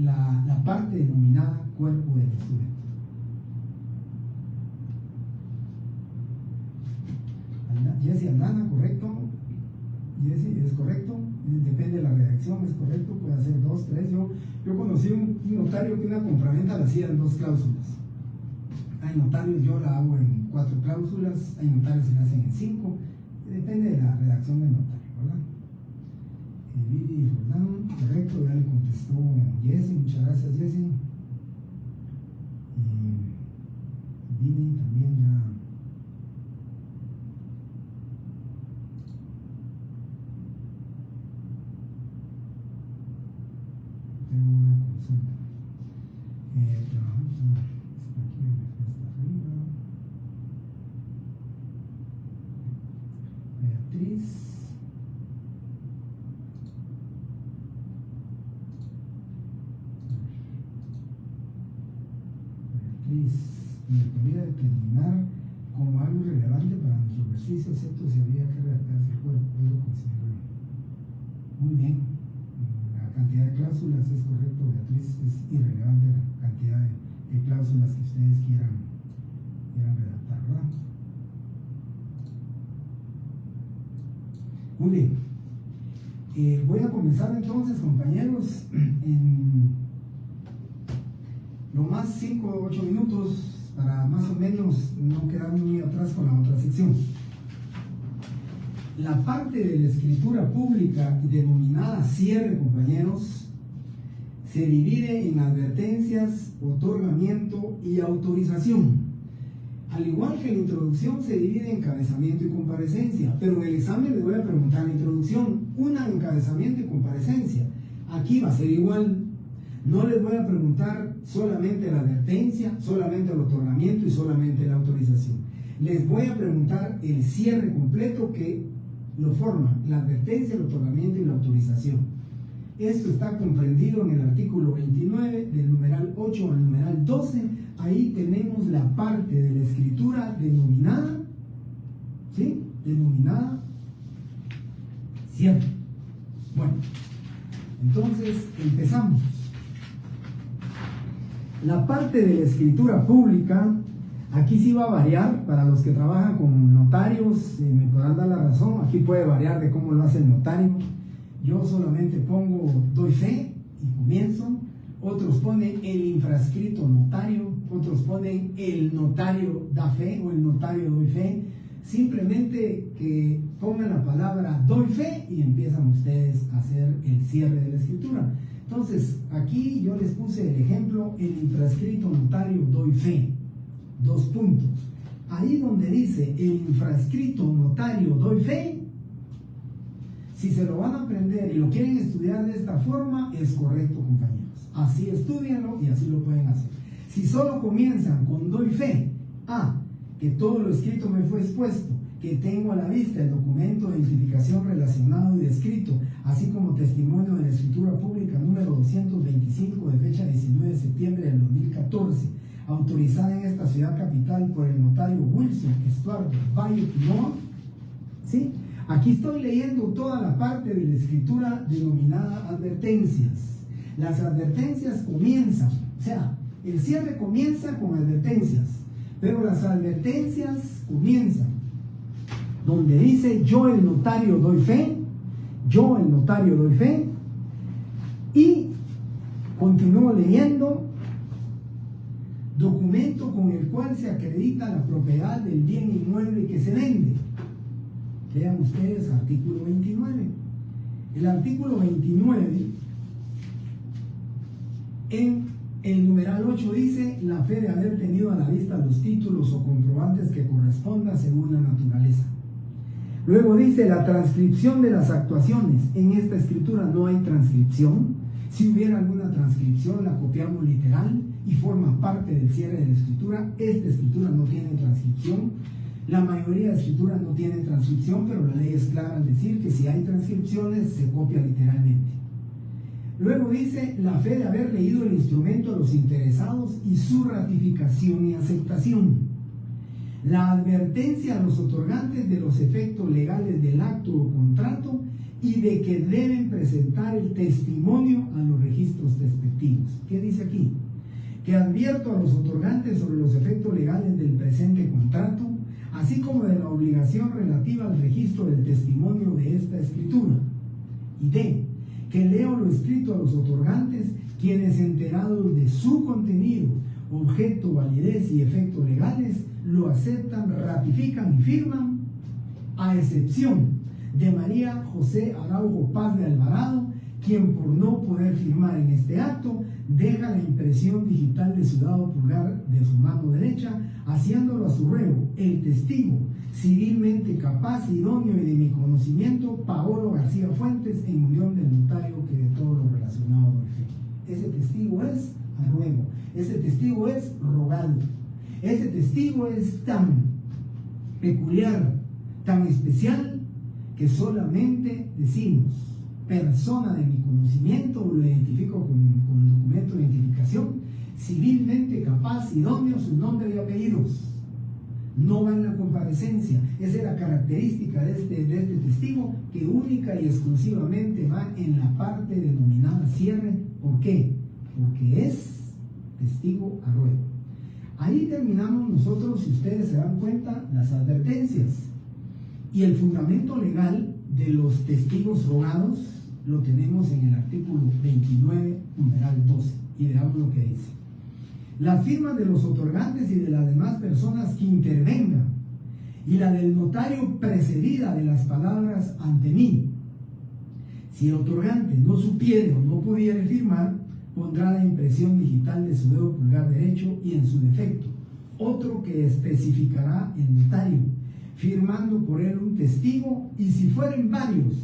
la parte denominada cuerpo del instrumento. Jessy Aldana, correcto. Jessy, es correcto. Depende de la redacción, es correcto. Puede ser 2, 3. Yo conocí un notario que una compraventa la hacía en 2 cláusulas. Hay notarios, yo la hago en 4 cláusulas. Hay notarios que la hacen en 5. Depende de la redacción del notario, ¿verdad? Vivi Roldán, correcto. Ya le contestó Jessy. Muchas gracias, Jessy. Dini también ya. Tengo una consulta. Trabajando aquí hasta arriba. Beatriz. Me podría determinar como algo relevante para nuestro ejercicio, excepto si habría que redactarse el cuerpo. Puedo considerarlo. Muy bien. La cantidad de cláusulas es correcto, Beatriz. Es irrelevante la cantidad de cláusulas que ustedes quieran redactar, ¿verdad? Muy bien. Voy a comenzar entonces, compañeros, en lo más 5 o 8 minutos para más o menos no quedar muy atrás con la otra sección. La parte de la escritura pública denominada cierre, compañeros, se divide en advertencias, otorgamiento y autorización. Al igual que la introducción se divide en encabezamiento y comparecencia, pero en el examen les voy a preguntar la introducción, una encabezamiento y comparecencia. Aquí va a ser igual. No les voy a preguntar solamente la advertencia, solamente el otorgamiento y solamente la autorización. Les voy a preguntar el cierre completo que lo forman, la advertencia, el otorgamiento y la autorización. Esto está comprendido en el artículo 29, del numeral 8 al numeral 12. Ahí tenemos la parte de la escritura denominada, ¿sí? Denominada cierre. Bueno, entonces empezamos. La parte de la escritura pública, aquí sí va a variar. Para los que trabajan con notarios, me podrán dar la razón. Aquí puede variar de cómo lo hace el notario. Yo solamente pongo doy fe y comienzo. Otros ponen el infrascrito notario. Otros ponen el notario da fe o el notario doy fe. Simplemente que pongan la palabra doy fe y empiezan ustedes a hacer el cierre de la escritura. Entonces, aquí yo les puse el ejemplo, el infrascrito notario doy fe. 2 puntos. Ahí donde dice el infrascrito notario doy fe, si se lo van a aprender y lo quieren estudiar de esta forma, es correcto, compañeros. Así estudianlo y así lo pueden hacer. Si solo comienzan con doy fe, que todo lo escrito me fue expuesto, que tengo a la vista el documento de identificación relacionado y descrito, así como testimonio de la escritura pública número 225 de fecha 19 de septiembre del 2014, autorizada en esta ciudad capital por el notario Wilson Estuardo Valle Quinoa, ¿sí? Aquí estoy leyendo toda la parte de la escritura denominada advertencias. Las advertencias comienzan, o sea, el cierre comienza con advertencias, pero las advertencias comienzan donde dice: yo el notario doy fe, yo el notario doy fe, y continúo leyendo: documento con el cual se acredita la propiedad del bien inmueble que se vende. Vean ustedes artículo 29. El artículo 29, en el numeral 8 dice: la fe de haber tenido a la vista los títulos o comprobantes que correspondan según la naturaleza. Luego dice: la transcripción de las actuaciones. En esta escritura no hay transcripción. Si hubiera alguna transcripción, la copiamos literal y forma parte del cierre de la escritura. Esta escritura no tiene transcripción. La mayoría de escrituras no tienen transcripción, pero la ley es clara al decir que si hay transcripciones se copia literalmente. Luego dice: la fe de haber leído el instrumento a los interesados y su ratificación y aceptación. La advertencia a los otorgantes de los efectos legales del acto o contrato y de que deben presentar el testimonio a los registros respectivos. ¿Qué dice aquí? Que advierto a los otorgantes sobre los efectos legales del presente contrato, así como de la obligación relativa al registro del testimonio de esta escritura. Y D, que leo lo escrito a los otorgantes, quienes enterados de su contenido, objeto, validez y efectos legales, lo aceptan, ratifican y firman, a excepción de María José Araujo Paz de Alvarado, quien por no poder firmar en este acto, deja la impresión digital de su dado pulgar de su mano derecha, haciéndolo a su ruego el testigo civilmente capaz, idóneo y de mi conocimiento, Paolo García Fuentes, en unión del notario que de todo lo relacionado doy fe. Ese testigo es a ruego, ese testigo es rogado, ese testigo es tan peculiar, tan especial, que solamente decimos: persona de mi conocimiento, lo identifico con documento de identificación, civilmente capaz, idóneo, su nombre y apellidos. No va en la comparecencia. Esa es la característica de este testigo, que única y exclusivamente va en la parte denominada cierre. ¿Por qué? Porque es testigo a ruego. Ahí terminamos nosotros, si ustedes se dan cuenta, las advertencias. Y el fundamento legal de los testigos rogados lo tenemos en el artículo 29, numeral 12. Y veamos lo que dice: las firmas de los otorgantes y de las demás personas que intervengan, y la del notario precedida de las palabras ante mí. Si el otorgante no supiere o no pudiera firmar, pondrá la impresión digital de su dedo pulgar derecho y, en su defecto, otro que especificará el notario, firmando por él un testigo, y si fueren varios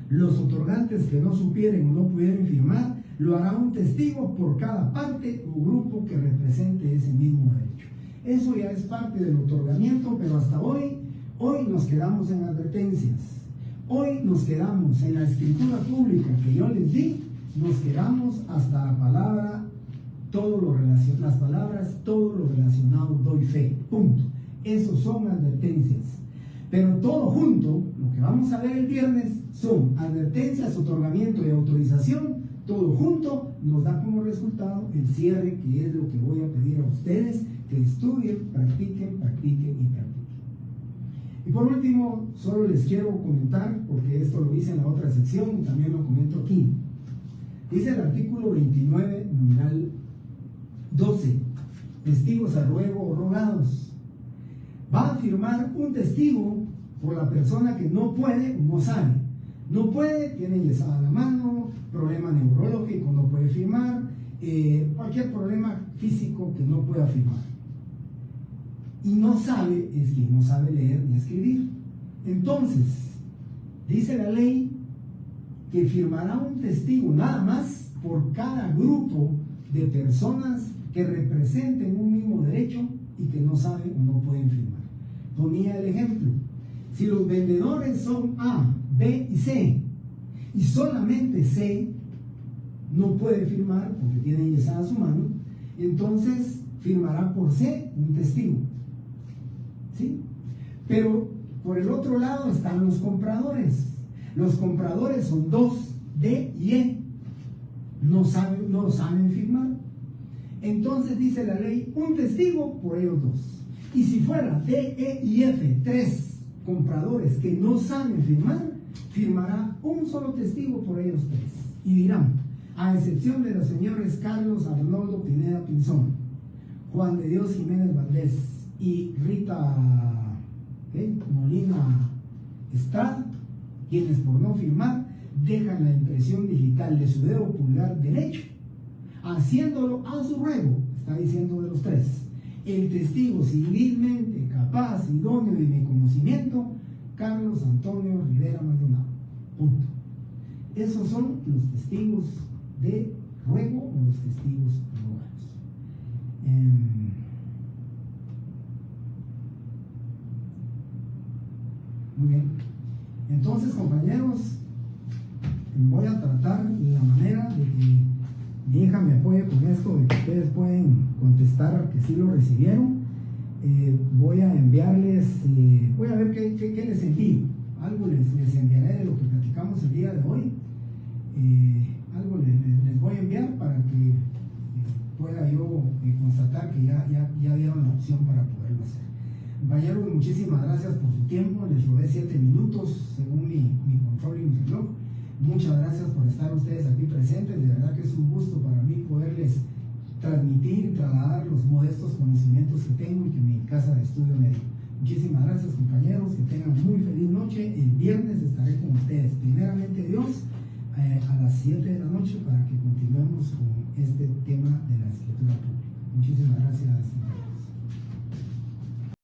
los otorgantes que no supieren o no pudieran firmar, lo hará un testigo por cada parte o grupo que represente ese mismo derecho. Eso ya es parte del otorgamiento, pero hasta hoy nos quedamos en advertencias. Hoy nos quedamos en la escritura pública que yo les di, nos quedamos hasta la palabra, las palabras, todo lo relacionado, doy fe, punto. Esos son advertencias. Pero todo junto, lo que vamos a ver el viernes, son advertencias, otorgamiento y autorización. Todo junto nos da como resultado el cierre, que es lo que voy a pedir a ustedes, que estudien, practiquen y practiquen. Y por último, solo les quiero comentar, porque esto lo hice en la otra sección y también lo comento aquí. Dice el artículo 29, numeral 12, testigos a ruego o rogados. Va a firmar un testigo por la persona que no puede o no sabe. No puede, tiene yesada a la mano, problema neurológico, no puede firmar, cualquier problema físico que no pueda firmar. Y no sabe, es quien no sabe leer ni escribir. Entonces, dice la ley que firmará un testigo nada más por cada grupo de personas que representen un mismo derecho y que no saben o no pueden firmar. Ponía el ejemplo: Si los vendedores son A, B y C, y solamente C no puede firmar porque tiene enyesada su mano, entonces firmará por C un testigo. ¿Sí? Pero por el otro lado están los compradores. Los compradores son 2, D y E. No saben firmar. Entonces dice la ley, un testigo por ellos 2. Y si fuera D, E y F, 3 compradores que no saben firmar, firmará un solo testigo por ellos 3. Y dirán, a excepción de los señores Carlos Arnoldo Pineda Pinzón, Juan de Dios Jiménez Valdés y Rita Molina Estrada, quienes por no firmar dejan la impresión digital de su dedo pulgar derecho, haciéndolo a su ruego, está diciendo de los 3, el testigo civilmente capaz, idóneo y de conocimiento, Carlos Antonio Rivera Maldonado. Punto. Esos son los testigos de ruego o los testigos rogados. Muy bien. Entonces, compañeros, voy a tratar la manera de que mi hija me apoye con esto, de que ustedes pueden contestar que sí lo recibieron. Voy a enviarles, voy a ver qué les envío. Algo les enviaré de lo que platicamos el día de hoy. Algo les voy a enviar para que pueda yo constatar que ya dieron la opción para poderlo hacer. Compañeros, muchísimas gracias por su tiempo. Les robé 7 minutos según mi control y mi reloj. Muchas gracias por estar ustedes aquí presentes. De verdad que es un gusto para mí poderles transmitir y trasladar los modestos conocimientos que tengo y que mi casa de estudio me dio. Muchísimas gracias, compañeros. Que tengan muy feliz noche. El viernes estaré con ustedes, primeramente Dios, a las 7 de la noche para que continuemos con este tema de la escritura pública. Muchísimas gracias, compañeros.